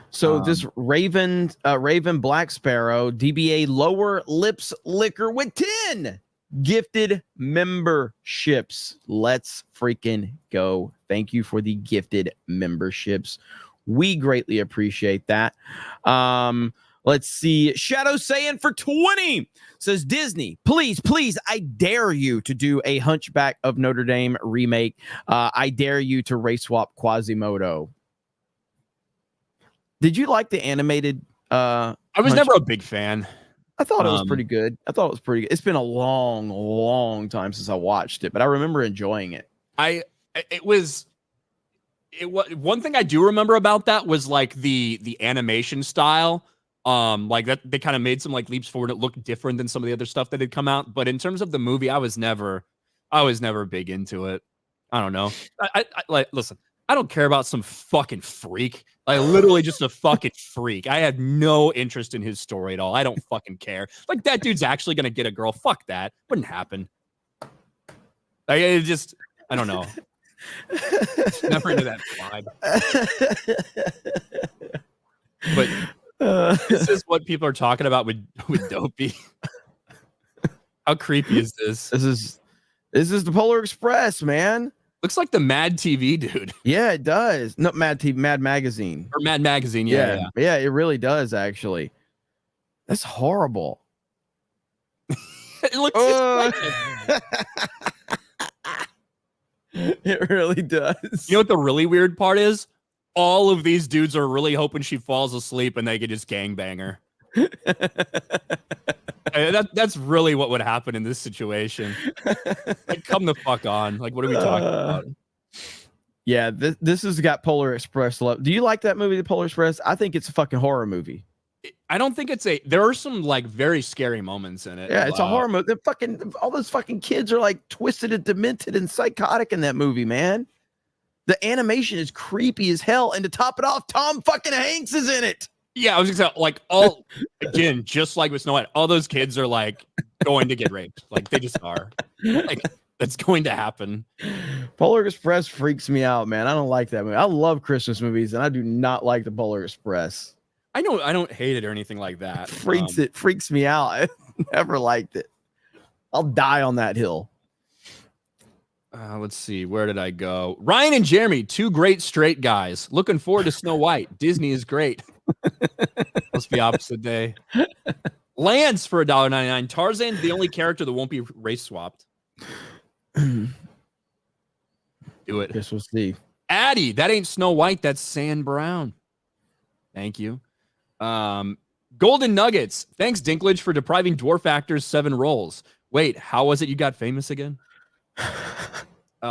So this Raven Black Sparrow DBA lower lips liquor with 10 gifted memberships. Let's freaking go. Thank you for the gifted memberships. We greatly appreciate that. Let's see. Shadow Saiyan for 20 says, Disney, please, I dare you to do a Hunchback of Notre Dame remake. I dare you to race swap Quasimodo. Did you like the animated? I was never a big fan. I thought it was pretty good. It's been a long time since I watched it, but I remember enjoying it. One thing I do remember about that was like the animation style. Like that they kind of made some like leaps forward. It looked different than some of the other stuff that had come out. But in terms of the movie, I was never big into it. I don't know. I like, listen, I don't care about some fucking freak. Like literally just a fucking freak. I had no interest in his story at all. I don't fucking care. Like that dude's actually gonna get a girl. Fuck that. Wouldn't happen. Like it just, I don't know. Never into that vibe. But this is what people are talking about with Dopey. How creepy is this? This is the Polar Express, man. Looks like the Mad TV dude. Yeah, it does. No, Mad TV, Mad Magazine. Or Mad Magazine, yeah. It really does, actually. That's horrible. It looks just like it. It really does. You know what the really weird part is? All of these dudes are really hoping she falls asleep and they could just gangbang her. That's really what would happen in this situation. Like, come the fuck on. Like, what are we talking about? Yeah, this has got Polar Express love. Do you like that movie, The Polar Express? I think it's a fucking horror movie. I don't think it's a. There are some like very scary moments in it. Yeah, it's a horror movie. All those fucking kids are like twisted and demented and psychotic in that movie, man. The animation is creepy as hell, and to top it off, Tom fucking Hanks is in it. Yeah, I was gonna say, like, all again, just like with Snow White, all those kids are like going to get raped. Like they just are. Like that's going to happen. Polar Express freaks me out, man. I don't like that movie. I love Christmas movies, and I do not like the Polar Express. I don't hate it or anything like that. It freaks me out. I never liked it. I'll die on that hill. Let's see. Where did I go? Ryan and Jeremy, two great straight guys. Looking forward to Snow White. Disney is great. Must be opposite day. Lance for $1.99. Tarzan's the only character that won't be race swapped. Do it. Guess we'll see. Addie, that ain't Snow White. That's San Brown. Thank you. Golden Nuggets. Thanks, Dinklage, for depriving dwarf actors 7 roles. Wait, how was it you got famous again?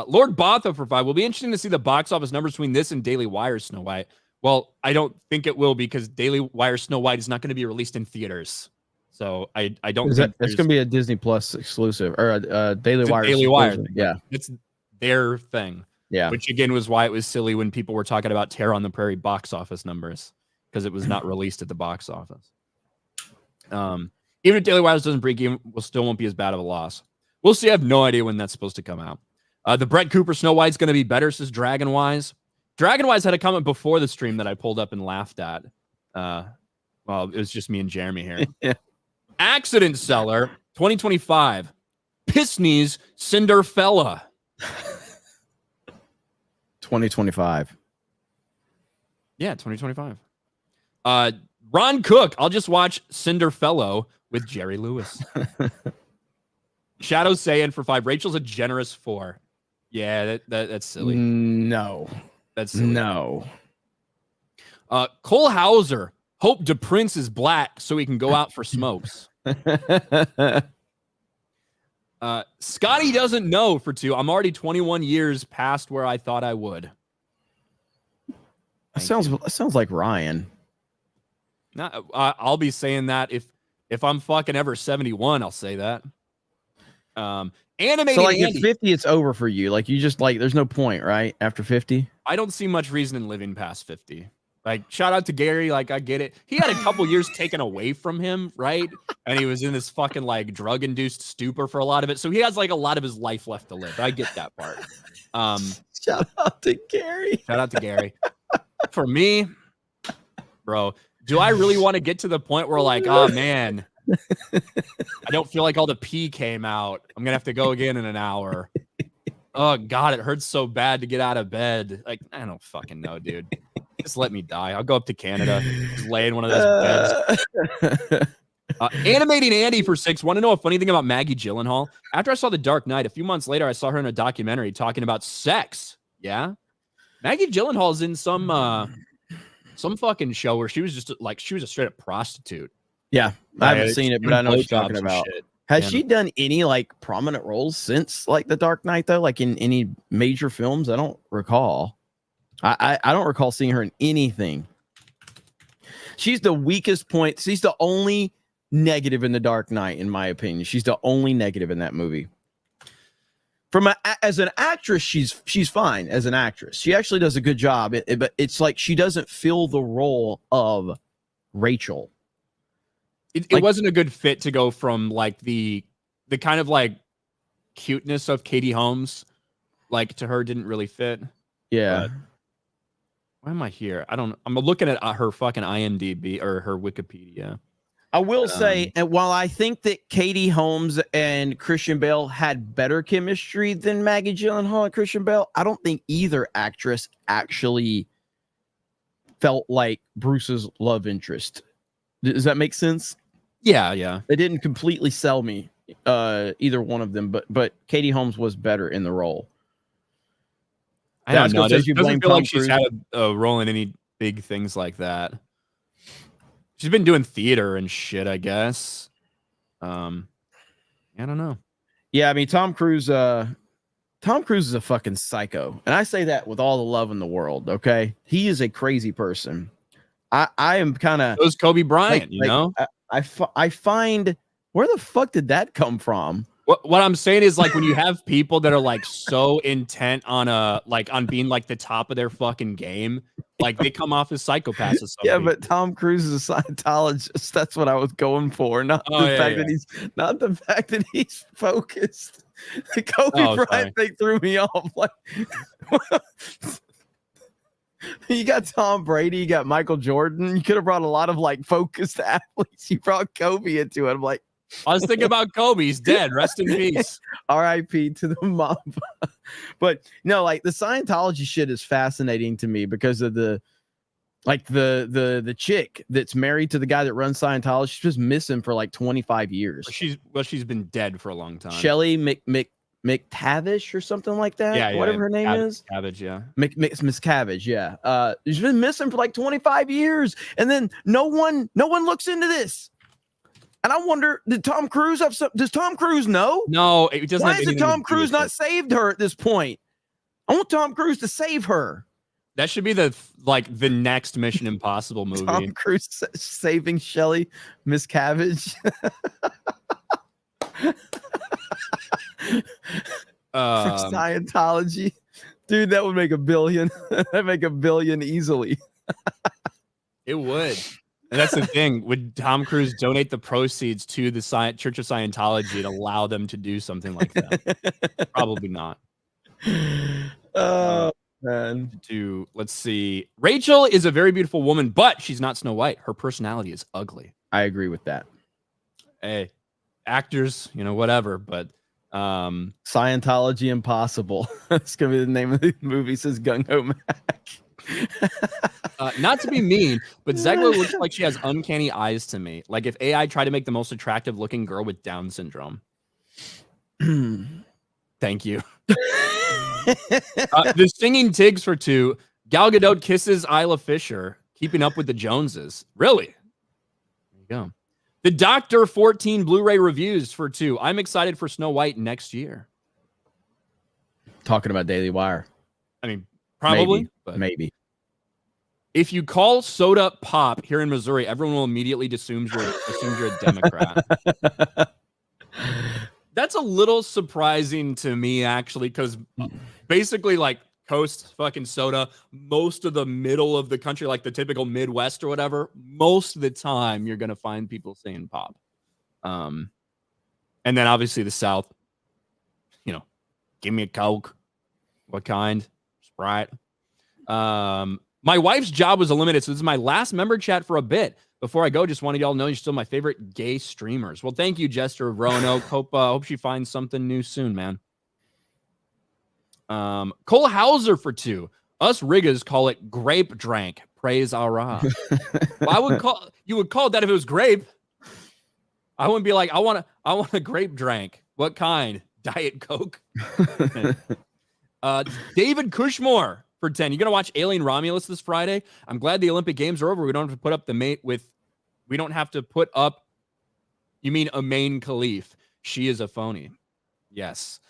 Lord Botha for 5. Will be interesting to see the box office numbers between this and Daily Wire Snow White. Well, I don't think it will because Daily Wire Snow White is not going to be released in theaters. So I don't think it's going to be a Disney Plus exclusive or a Daily Wire. Daily Wire. Yeah. It's their thing. Yeah. Which again was why it was silly when people were talking about Terror on the Prairie box office numbers because it was not released at the box office. Even if Daily Wire doesn't break even, still won't be as bad of a loss. We'll see. I have no idea when that's supposed to come out. The Brett Cooper Snow White's going to be better, says Dragonwise. Dragonwise had a comment before the stream that I pulled up and laughed at. Well, it was just me and Jeremy here. Yeah. Accident Seller 2025. Pissneys Cinderfella. 2025. Yeah, 2025. Ron Cook. I'll just watch Cinderfellow with Jerry Lewis. Shadow Saiyan for 5. Rachel's a generous 4. Yeah, that's silly. No. That's silly. No. Cole Hauser. Hope DePrince is black so he can go out for smokes. Scotty doesn't know for 2. I'm already 21 years past where I thought I would. That sounds like Ryan. I'll be saying that if I'm fucking ever 71, I'll say that. Animated so like Andy. at 50, it's over for you. Like you just like there's no point, right? After 50, I don't see much reason in living past 50. Like shout out to Gary. Like I get it. He had a couple years taken away from him, right? And he was in this fucking like drug induced stupor for a lot of it. So he has like a lot of his life left to live. I get that part. Shout out to Gary. Shout out to Gary. For me, bro, do I really want to get to the point where like, oh man, I don't feel like all the pee came out. I'm gonna have to go again in an hour. Oh God, it hurts so bad to get out of bed. Like, I don't fucking know, dude. Just let me die. I'll go up to Canada, just lay in one of those beds. Animating Andy for 6. Want to know a funny thing about Maggie Gyllenhaal? After I saw The Dark Knight, a few months later, I saw her in a documentary talking about sex. Yeah, Maggie Gyllenhaal's in some fucking show where she was just like she was a straight up prostitute. Yeah, I haven't seen it, but I know what you're talking about. Has Yeah. she done any like prominent roles since like The Dark Knight though? Like in any major films? I don't recall. I don't recall seeing her in anything. She's the weakest point. She's the only negative in The Dark Knight, in my opinion. She's the only negative in that movie. As an actress, she's fine as an actress. She actually does a good job. But it's like she doesn't fill the role of Rachel. It Like- wasn't a good fit to go from like the kind of like cuteness of Katie Holmes, like to her didn't really fit. Yeah. But why am I here? I'm looking at her fucking IMDb or her Wikipedia. I will say, and while I think that Katie Holmes and Christian Bale had better chemistry than Maggie Gyllenhaal and Christian Bale, I don't think either actress actually felt like Bruce's love interest. Does that make sense? Yeah. They didn't completely sell me, either one of them, but Katie Holmes was better in the role. I don't know. Says you blame Doesn't feel like Tom she's Cruise. had a role in any big things like that. She's been doing theater and shit, I guess. I don't know. Yeah, I mean Tom Cruise is a fucking psycho. And I say that with all the love in the world, okay? He is a crazy person. I am kind of It was Kobe Bryant, you know? I find, where the fuck did that come from? What I'm saying is, like, when you have people that are like so intent on on being like the top of their fucking game, like they come off as psychopaths. As Yeah, but Tom Cruise is a Scientologist. That's what I was going for. Not the fact that he's focused. The Kobe Bryant thing threw me off. Like, you got Tom Brady, you got Michael Jordan. You could have brought a lot of like focused athletes. You brought Kobe into it. I'm like, I was thinking about Kobe. He's dead. Rest in peace. R.I.P. to the mob. But no, like the Scientology shit is fascinating to me because of the chick that's married to the guy that runs Scientology. She's just missing for like 25 years. She's been dead for a long time. Shelley McTavish or something like that. Yeah, whatever her name is. Cabbage, yeah. Miss Cabbage, yeah. She's been missing for like 25 years, and then no one looks into this. And I wonder, did Tom Cruise have some? Does Tom Cruise know? No, it doesn't. Why has Tom Cruise not saved her at this point? I want Tom Cruise to save her. That should be the next Mission Impossible movie. Tom Cruise saving Shelley Miss Cabbage. For Scientology, dude, that would make $1 billion. That'd make $1 billion easily. It would. And that's the thing. Would Tom Cruise donate the proceeds to the Church of Scientology and allow them to do something like that? Probably not. Oh, man. Let's see. Rachel is a very beautiful woman, but she's not Snow White. Her personality is ugly. I agree with that. Hey, actors, whatever, but Scientology Impossible. That's gonna be the name of the movie. Says Gung Ho Mac. Not to be mean, but Zegler looks like she has uncanny eyes to me. Like if AI tried to make the most attractive looking girl with Down syndrome. Thank you. The singing Tigs for 2. Gal Gadot kisses Isla Fisher. Keeping up with the Joneses. Really? There you go. The Doctor 14 Blu-ray reviews for 2. I'm excited for Snow White next year. Talking about Daily Wire. I mean, probably. Maybe. If you call soda pop here in Missouri, everyone will immediately assume you're a Democrat. That's a little surprising to me, actually, because basically, like, Coast fucking soda, most of the middle of the country, like the typical Midwest or whatever, most of the time you're gonna find people saying pop. And then obviously the South, give me a Coke. What kind? Sprite. My wife's job was eliminated, so this is my last member chat for a bit. Before I go, just wanted y'all to know you're still my favorite gay streamers. Well, thank you, Jester of Roanoke. Hope she finds something new soon, man. Cole Hauser for 2. Us Riggas call it grape drank. Praise Allah. Well, you would call it that if it was grape. I wouldn't be like, I want a grape drank. What kind? Diet Coke. David Cushmore for 10. You gonna watch Alien Romulus this Friday? I'm glad the Olympic Games are over. We don't have to put up we don't have to put up. You mean a main Khalif? She is a phony. Yes.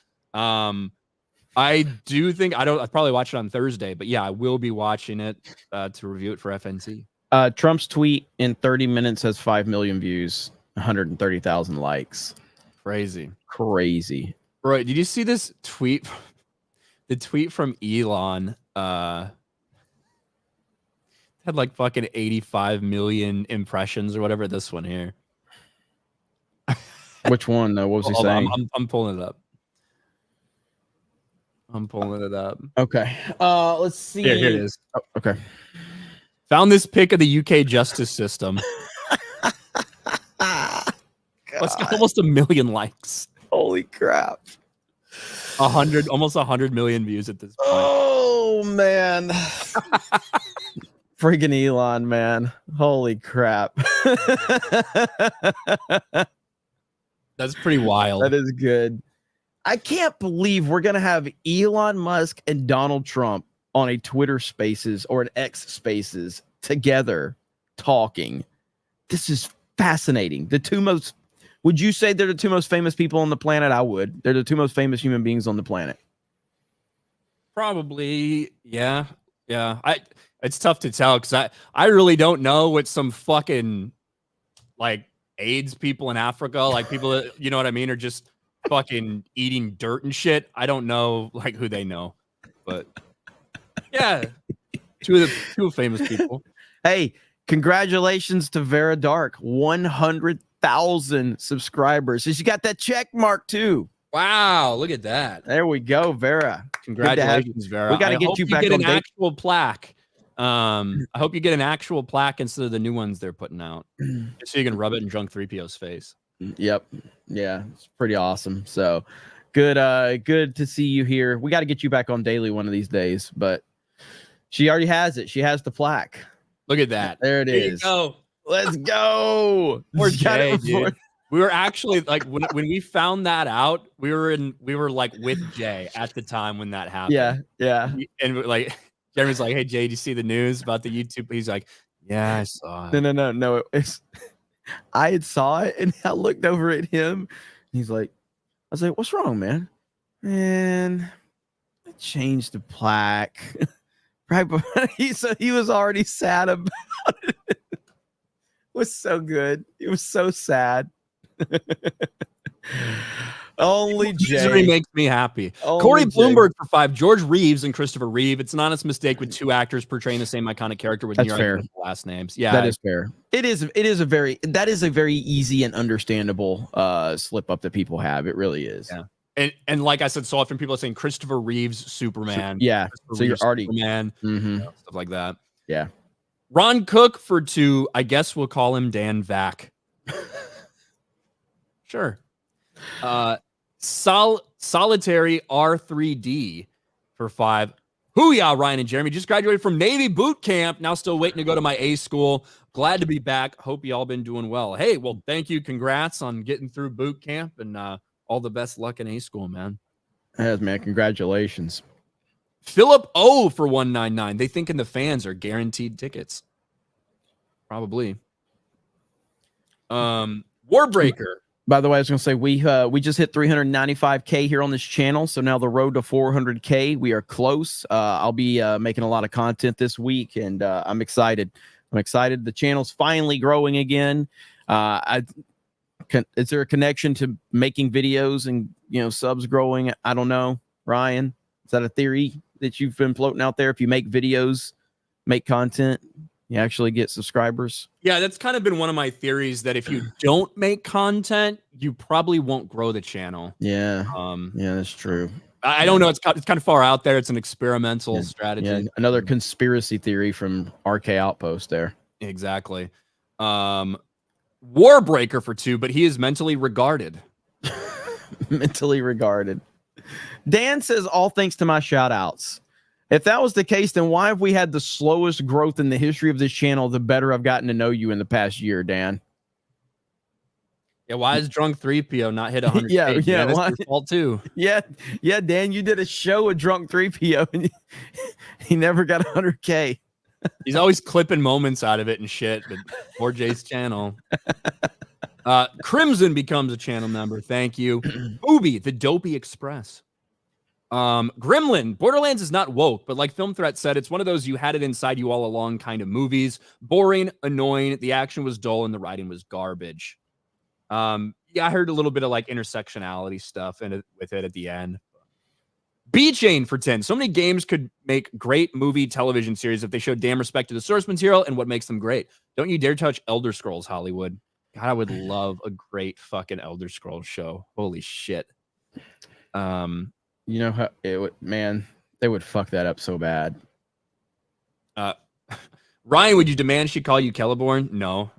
I do think I'll probably watch it on Thursday, but yeah, I will be watching it to review it for FNC. Trump's tweet in 30 minutes has 5 million views, 130,000 likes. Crazy. Bro, did you see this tweet? The tweet from Elon had like fucking 85 million impressions or whatever. This one here. Which one though? What was he saying? I'm pulling it up. Okay. Let's see. Here it is. Oh, okay. Found this pic of the UK justice system. It's got almost 1 million likes. Holy crap. Almost 100 million views at this point. Oh man. Freaking Elon, man. Holy crap. That's pretty wild. That is good. I can't believe we're going to have Elon Musk and Donald Trump on a Twitter Spaces or an X Spaces together talking. This is fascinating. Would you say they're the 2 most famous people on the planet? I would. They're the 2 most famous human beings on the planet. Probably, yeah. Yeah. It's tough to tell because I really don't know what some fucking like AIDS people in Africa, like people that, you know what I mean, are just fucking eating dirt and shit. I don't know like who they know, but yeah, two famous people. Hey, congratulations to Vera Dark, 100,000 subscribers. So she got that check mark too. Wow, look at that! There we go, Vera. Congratulations, Vera. We got to get you back on an actual plaque. I hope you get an actual plaque instead of the new ones they're putting out, just so you can rub it in Drunk 3PO's face. Yep. Yeah, it's pretty awesome. So good to see you here. We got to get you back on daily one of these days, but she already has it. She has the plaque. Look at that. There it is. Go. Let's go. Poor Jay, dude. We were actually like when we found that out, we were like with Jay at the time when that happened. Yeah. And like Jeremy's like, "Hey Jay, did you see the news about the YouTube?" He's like, "Yeah, I saw it." No. I had saw it and I looked over at him. He's like, I was like, "What's wrong, man?" Man, I changed the plaque. Right, but he was already sad about it. It was so good. It was so sad. Only Jay makes me happy. Only Corey Jay. Bloomberg for 5. George Reeves and Christopher Reeve. It's an honest mistake with two actors portraying the same iconic character with That's near fair. identical last names. Yeah, that is fair. That is a very easy and understandable slip up that people have. It really is. Yeah. And like I said, so often people are saying Christopher Reeves Superman. Yeah. Christopher So you're Reeves, already Superman, Mhm. stuff like that. Yeah. Ron Cook for 2. I guess we'll call him Dan Vac. Sure. Solitary R3D for 5. Hooyah, Ryan and Jeremy. Just graduated from Navy boot camp. Now still waiting to go to my A school. Glad to be back. Hope y'all been doing well. Hey, well, thank you. Congrats on getting through boot camp and all the best luck in A school, man. Yes, man. Congratulations. Philip O for 199. They thinking the fans are guaranteed tickets. Probably. Warbreaker. By the way, I was going to say we just hit 395K here on this channel, so now the road to 400K. We are close. I'll be making a lot of content this week, and I'm excited. The channel's finally growing again. Is there a connection to making videos and subs growing? I don't know, Ryan. Is that a theory that you've been floating out there? If you make videos, make content, you actually get subscribers. Yeah, that's kind of been one of my theories, that if you don't make content, you probably won't grow the channel. Yeah. Yeah, that's true. I don't know. It's kind of far out there. It's an experimental strategy. Yeah, another conspiracy theory from RK Outpost there. Exactly. Warbreaker for 2, but he is mentally regarded. Mentally regarded. Dan says, all thanks to my shout outs. If that was the case, then why have we had the slowest growth in the history of this channel the better I've gotten to know you in the past year, Dan? Yeah, why is Drunk 3PO not hit 100K? Yeah, that's your fault too. Yeah, Dan, you did a show with Drunk 3PO and he never got 100K. He's always clipping moments out of it and shit, but for Jay's channel. Crimson becomes a channel member. Thank you. Booby, the Dopey Express. Gremlin, Borderlands is not woke, but like Film Threat said, it's one of those you had it inside you all along kind of movies. Boring, annoying, the action was dull, and the writing was garbage. Yeah, I heard a little bit of like intersectionality stuff with it at the end. B-Chain for 10. So many games could make great movie television series if they showed damn respect to the source material and what makes them great. Don't you dare touch Elder Scrolls, Hollywood. God, I would love a great fucking Elder Scrolls show. Holy shit. You know how it would, man, they would fuck that up so bad. Ryan, would you demand she call you Celeborn? No.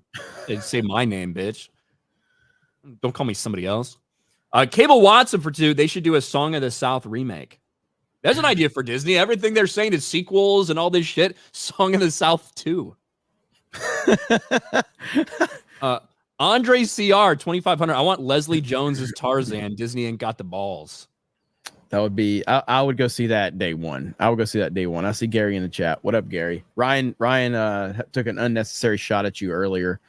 They'd say my name, bitch. Don't call me somebody else. Cable Watson for 2. They should do a Song of the South remake. There's an idea for Disney. Everything they're saying is sequels and all this shit. Song of the South 2. Andre CR 2,500. I want Leslie Jones as Tarzan. Disney ain't got the balls. That would be. I would go see that day one. I would go see that day one. I see Gary in the chat. What up, Gary? Ryan took an unnecessary shot at you earlier.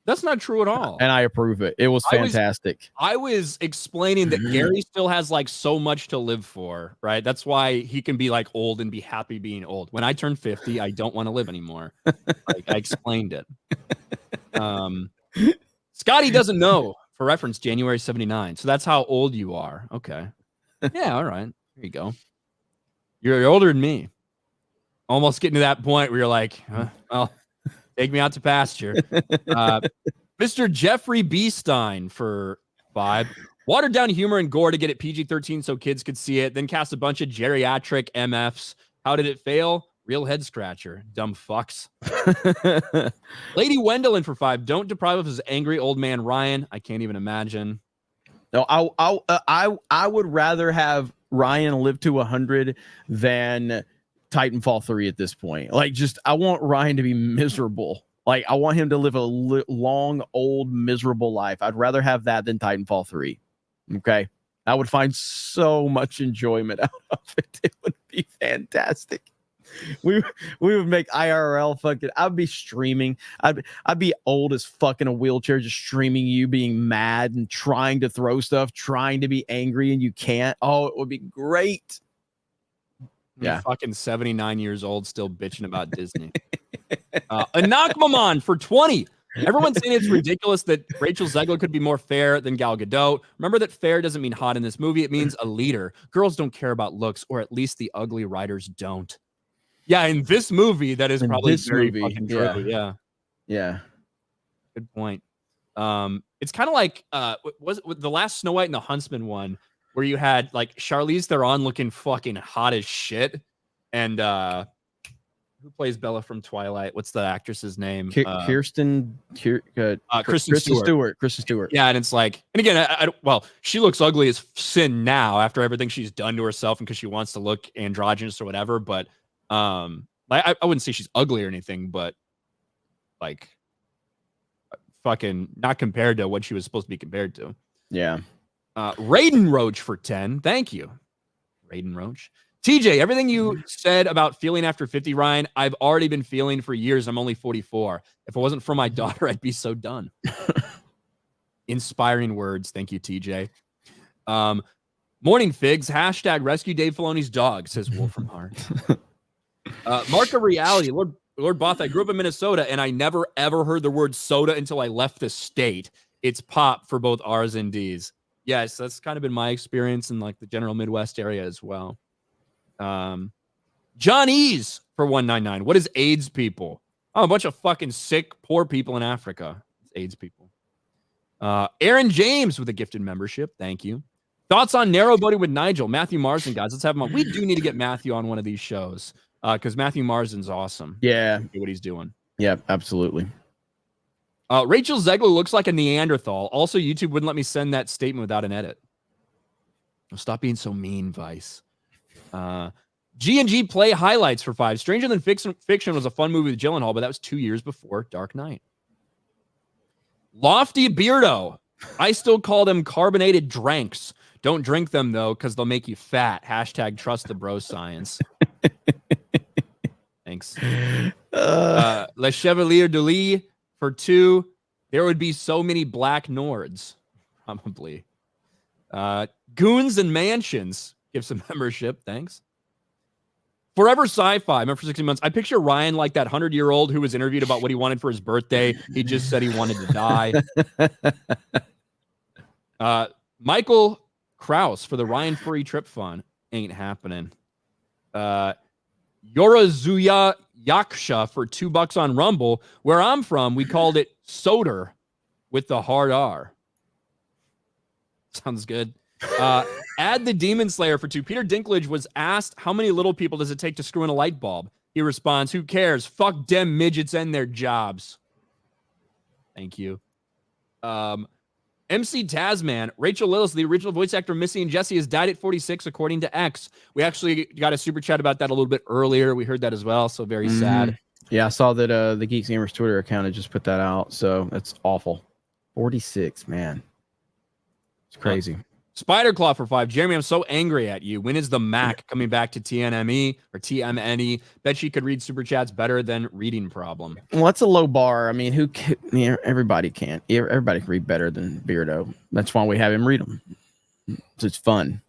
That's not true at all. And I approve it. It was fantastic. I was explaining that Gary still has like so much to live for, right? That's why he can be like old and be happy being old. When I turn 50, I don't want to live anymore. Like I explained it. Scotty doesn't know, for reference, January 79. So that's how old you are. Okay. Yeah, all right. Here you go. You're older than me. Almost getting to that point where you're like, well, take me out to pasture. Mr. Jeffrey B. Stein for 5. Watered down humor and gore to get it PG-13 so kids could see it, then cast a bunch of geriatric MFs. How did it fail? Real head scratcher. Dumb fucks. Lady Wendelin for 5. Don't deprive us of his angry old man Ryan. I can't even imagine. No, I would rather have Ryan live to 100 than Titanfall 3 at this point. Like, just I want Ryan to be miserable. Like, I want him to live a long, old, miserable life. I'd rather have that than Titanfall 3. Okay? I would find so much enjoyment out of it. It would be fantastic. We would make IRL fucking. I'd be streaming. I'd be old as fuck in a wheelchair, just streaming you being mad and trying to throw stuff, trying to be angry, and you can't. Oh, it would be great. Yeah, fucking 79 years old, still bitching about Disney. Anakmaman for 20. Everyone's saying it's ridiculous that Rachel Zegler could be more fair than Gal Gadot. Remember that fair doesn't mean hot in this movie. It means a leader. Girls don't care about looks, or at least the ugly writers don't. Yeah, in this movie, that is probably very fucking true. Yeah. Good point. It's kind of like was the last Snow White and the Huntsman one, where you had like Charlize Theron looking fucking hot as shit, and who plays Bella from Twilight? What's the actress's name? Kristen Stewart. Yeah, and it's like, and again, well, she looks ugly as sin now after everything she's done to herself, and because she wants to look androgynous or whatever. But I wouldn't say she's ugly or anything, but like, fucking not compared to what she was supposed to be compared to. Yeah. Raiden Roach for 10. Thank you, Raiden Roach. TJ, everything you said about feeling after 50, Ryan, I've already been feeling for years. I'm only 44. If it wasn't for my daughter, I'd be so done. Inspiring words. Thank you, TJ. Morning Figs. # rescue Dave Filoni's dog, says Wolf from Heart. Mark of Reality. Lord Both, I grew up in Minnesota, and I never, ever heard the word soda until I left the state. It's pop for both R's and D's. Yes, that's kind of been my experience in like the general Midwest area as well. John Ease for 199. What is AIDS people? Oh, a bunch of fucking sick, poor people in Africa. It's AIDS people. Aaron James with a gifted membership. Thank you. Thoughts on Narrow Boating with Nigel? Matthew Marsden, guys. Let's have him on. We do need to get Matthew on one of these shows because Matthew Marsden's awesome. Yeah. What he's doing. Yeah, absolutely. Rachel Zegler looks like a Neanderthal. Also, YouTube wouldn't let me send that statement without an edit. Stop being so mean, Vice. G&G Play highlights for 5. Stranger Than Fiction was a fun movie with Gyllenhaal, but that was 2 years before Dark Knight. Lofty Beardo. I still call them carbonated drinks. Don't drink them, though, because they'll make you fat. # trust the bro science. Thanks. Le Chevalier de Lis for 2. There would be so many black Nords. Probably. Goons and Mansions. Give some membership. Thanks. Forever Sci-Fi. Remember for 60 months. I picture Ryan like that 100-year-old who was interviewed about what he wanted for his birthday. He just said he wanted to die. Michael Kraus for the Ryan Furry Trip Fund. Ain't happening. Yorazuya Yaksha for $2 on Rumble. Where I'm from, we called it Soder with the hard R. Sounds good. Add the Demon Slayer for 2. Peter Dinklage was asked, how many little people does it take to screw in a light bulb? He responds, who cares? Fuck dem midgets and their jobs. Thank you. MC Tasman, Rachel Lillis, the original voice actor Missy and Jesse, has died at 46, according to X. We actually got a super chat about that a little bit earlier. We heard that as well, so very sad. Yeah, I saw that the Geeks Gamers Twitter account had just put that out, so that's awful. 46, man. It's crazy. Spiderclaw for 5. Jeremy, I'm so angry at you. When is the Mac coming back to TNME or TMNE? Bet she could read super chats better than reading problem. Well, that's a low bar. I mean, who can, everybody can't. Everybody can read better than Beardo. That's why we have him read them. It's fun.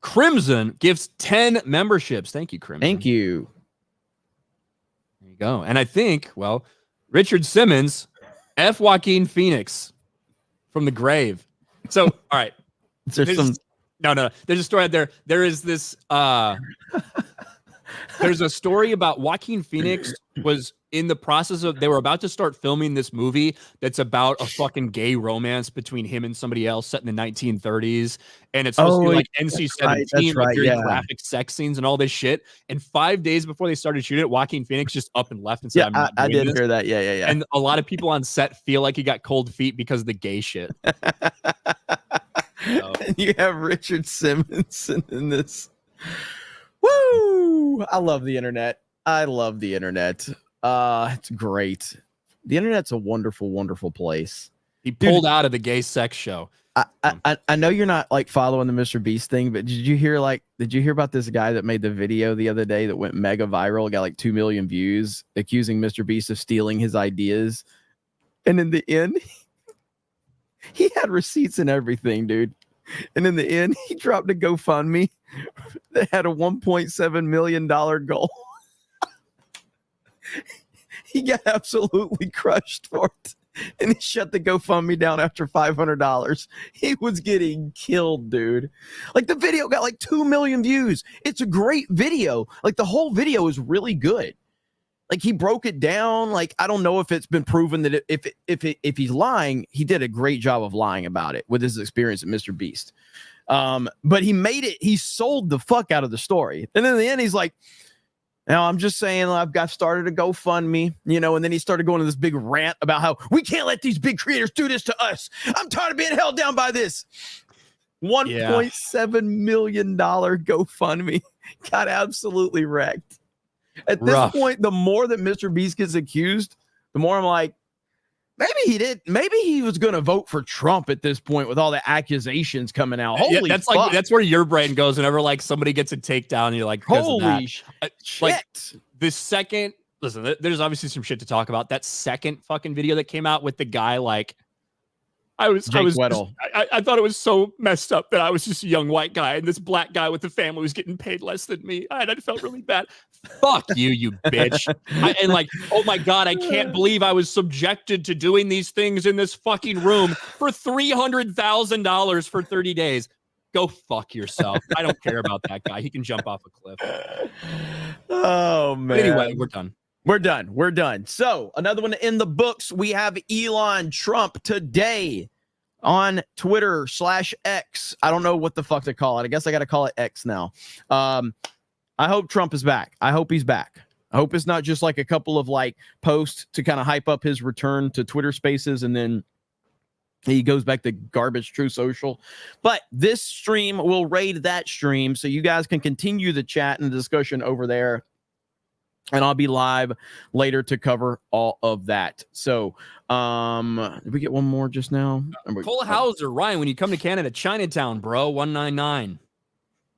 Crimson gives 10 memberships. Thank you, Crimson. Thank you. There you go. And I think, well, Richard Simmons, F. Joaquin Phoenix from the grave. So, all right. There's some. No. There's a story out there. There is this. There's a story about Joaquin Phoenix was in the process of. They were about to start filming this movie that's about a fucking gay romance between him and somebody else set in the 1930s, and it's supposed to be like NC-17, right, very yeah. graphic sex scenes and all this shit. And 5 days before they started shooting it, Joaquin Phoenix just up and left and said, Yeah, "I'm not I doing did this." hear that. Yeah. And a lot of people on set feel like he got cold feet because of the gay shit. So. And you have Richard Simmons in this. Woo! I love the internet. It's great. The internet's a wonderful, wonderful place. He pulled out of the gay sex show. I know you're not like following the Mr. Beast thing, but did you hear about this guy that made the video the other day that went mega viral, got like 2 million views, accusing Mr. Beast of stealing his ideas? And in the end, he had receipts and everything, dude. And in the end, he dropped a GoFundMe that had a $1.7 million goal. He got absolutely crushed for it. And he shut the GoFundMe down after $500. He was getting killed, dude. Like, the video got like 2 million views. It's a great video. Like, the whole video is really good. Like, he broke it down. Like, I don't know if it's been proven that if he's lying, he did a great job of lying about it with his experience at Mr. Beast. But he sold the fuck out of the story. And then in the end, he's like, now I'm just saying I've got started a GoFundMe, and then he started going to this big rant about how we can't let these big creators do this to us. I'm tired of being held down by this. $1.7 million GoFundMe got absolutely wrecked. At this point, the more that Mr. Beast gets accused, the more I'm like, maybe he was going to vote for Trump at this point with all the accusations coming out. Holy that's fuck. like that's where your brain goes whenever like somebody gets a takedown and you're like, holy shit. Like the second, listen, there's obviously some shit to talk about. That second fucking video that came out with the guy, like, I thought it was so messed up that I was just a young white guy and this black guy with the family was getting paid less than me. And I felt really bad. Fuck you bitch. And like, oh my God, I can't believe I was subjected to doing these things in this fucking room for $300,000 for 30 days. Go fuck yourself. I don't care about that guy. He can jump off a cliff. Oh, man. But anyway, we're done. We're done. So another one in the books. We have Elon Trump today on Twitter /X. I don't know what the fuck to call it. I guess I got to call it X now. I hope Trump is back. I hope he's back. I hope it's not just like a couple of like posts to kind of hype up his return to Twitter Spaces and then he goes back to garbage True Social. But this stream will raid that stream so you guys can continue the chat and the discussion over there. And I'll be live later to cover all of that. So, did we get one more just now? Cole Hauser, Ryan, when you come to Canada, Chinatown, bro, 199.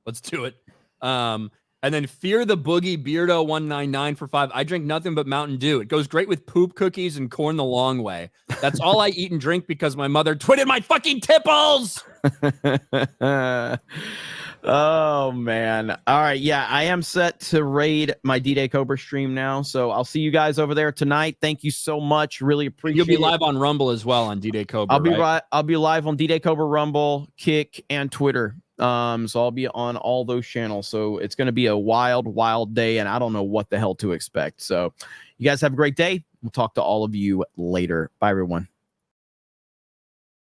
Let's do it. And then Fear the Boogie Beardo 199 for 5. I drink nothing but Mountain Dew. It goes great with poop cookies and corn the long way. That's all I eat and drink because my mother twitted my fucking tipples. Oh, man. All right. Yeah, I am set to raid my D-Day Cobra stream now. So I'll see you guys over there tonight. Thank you so much. Really appreciate it. You'll be live on Rumble as well on D-Day Cobra. I'll be live on D-Day Cobra, Rumble, Kick, and Twitter. So I'll be on all those channels. So it's going to be a wild, wild day, and I don't know what the hell to expect. So you guys have a great day. We'll talk to all of you later. Bye, everyone.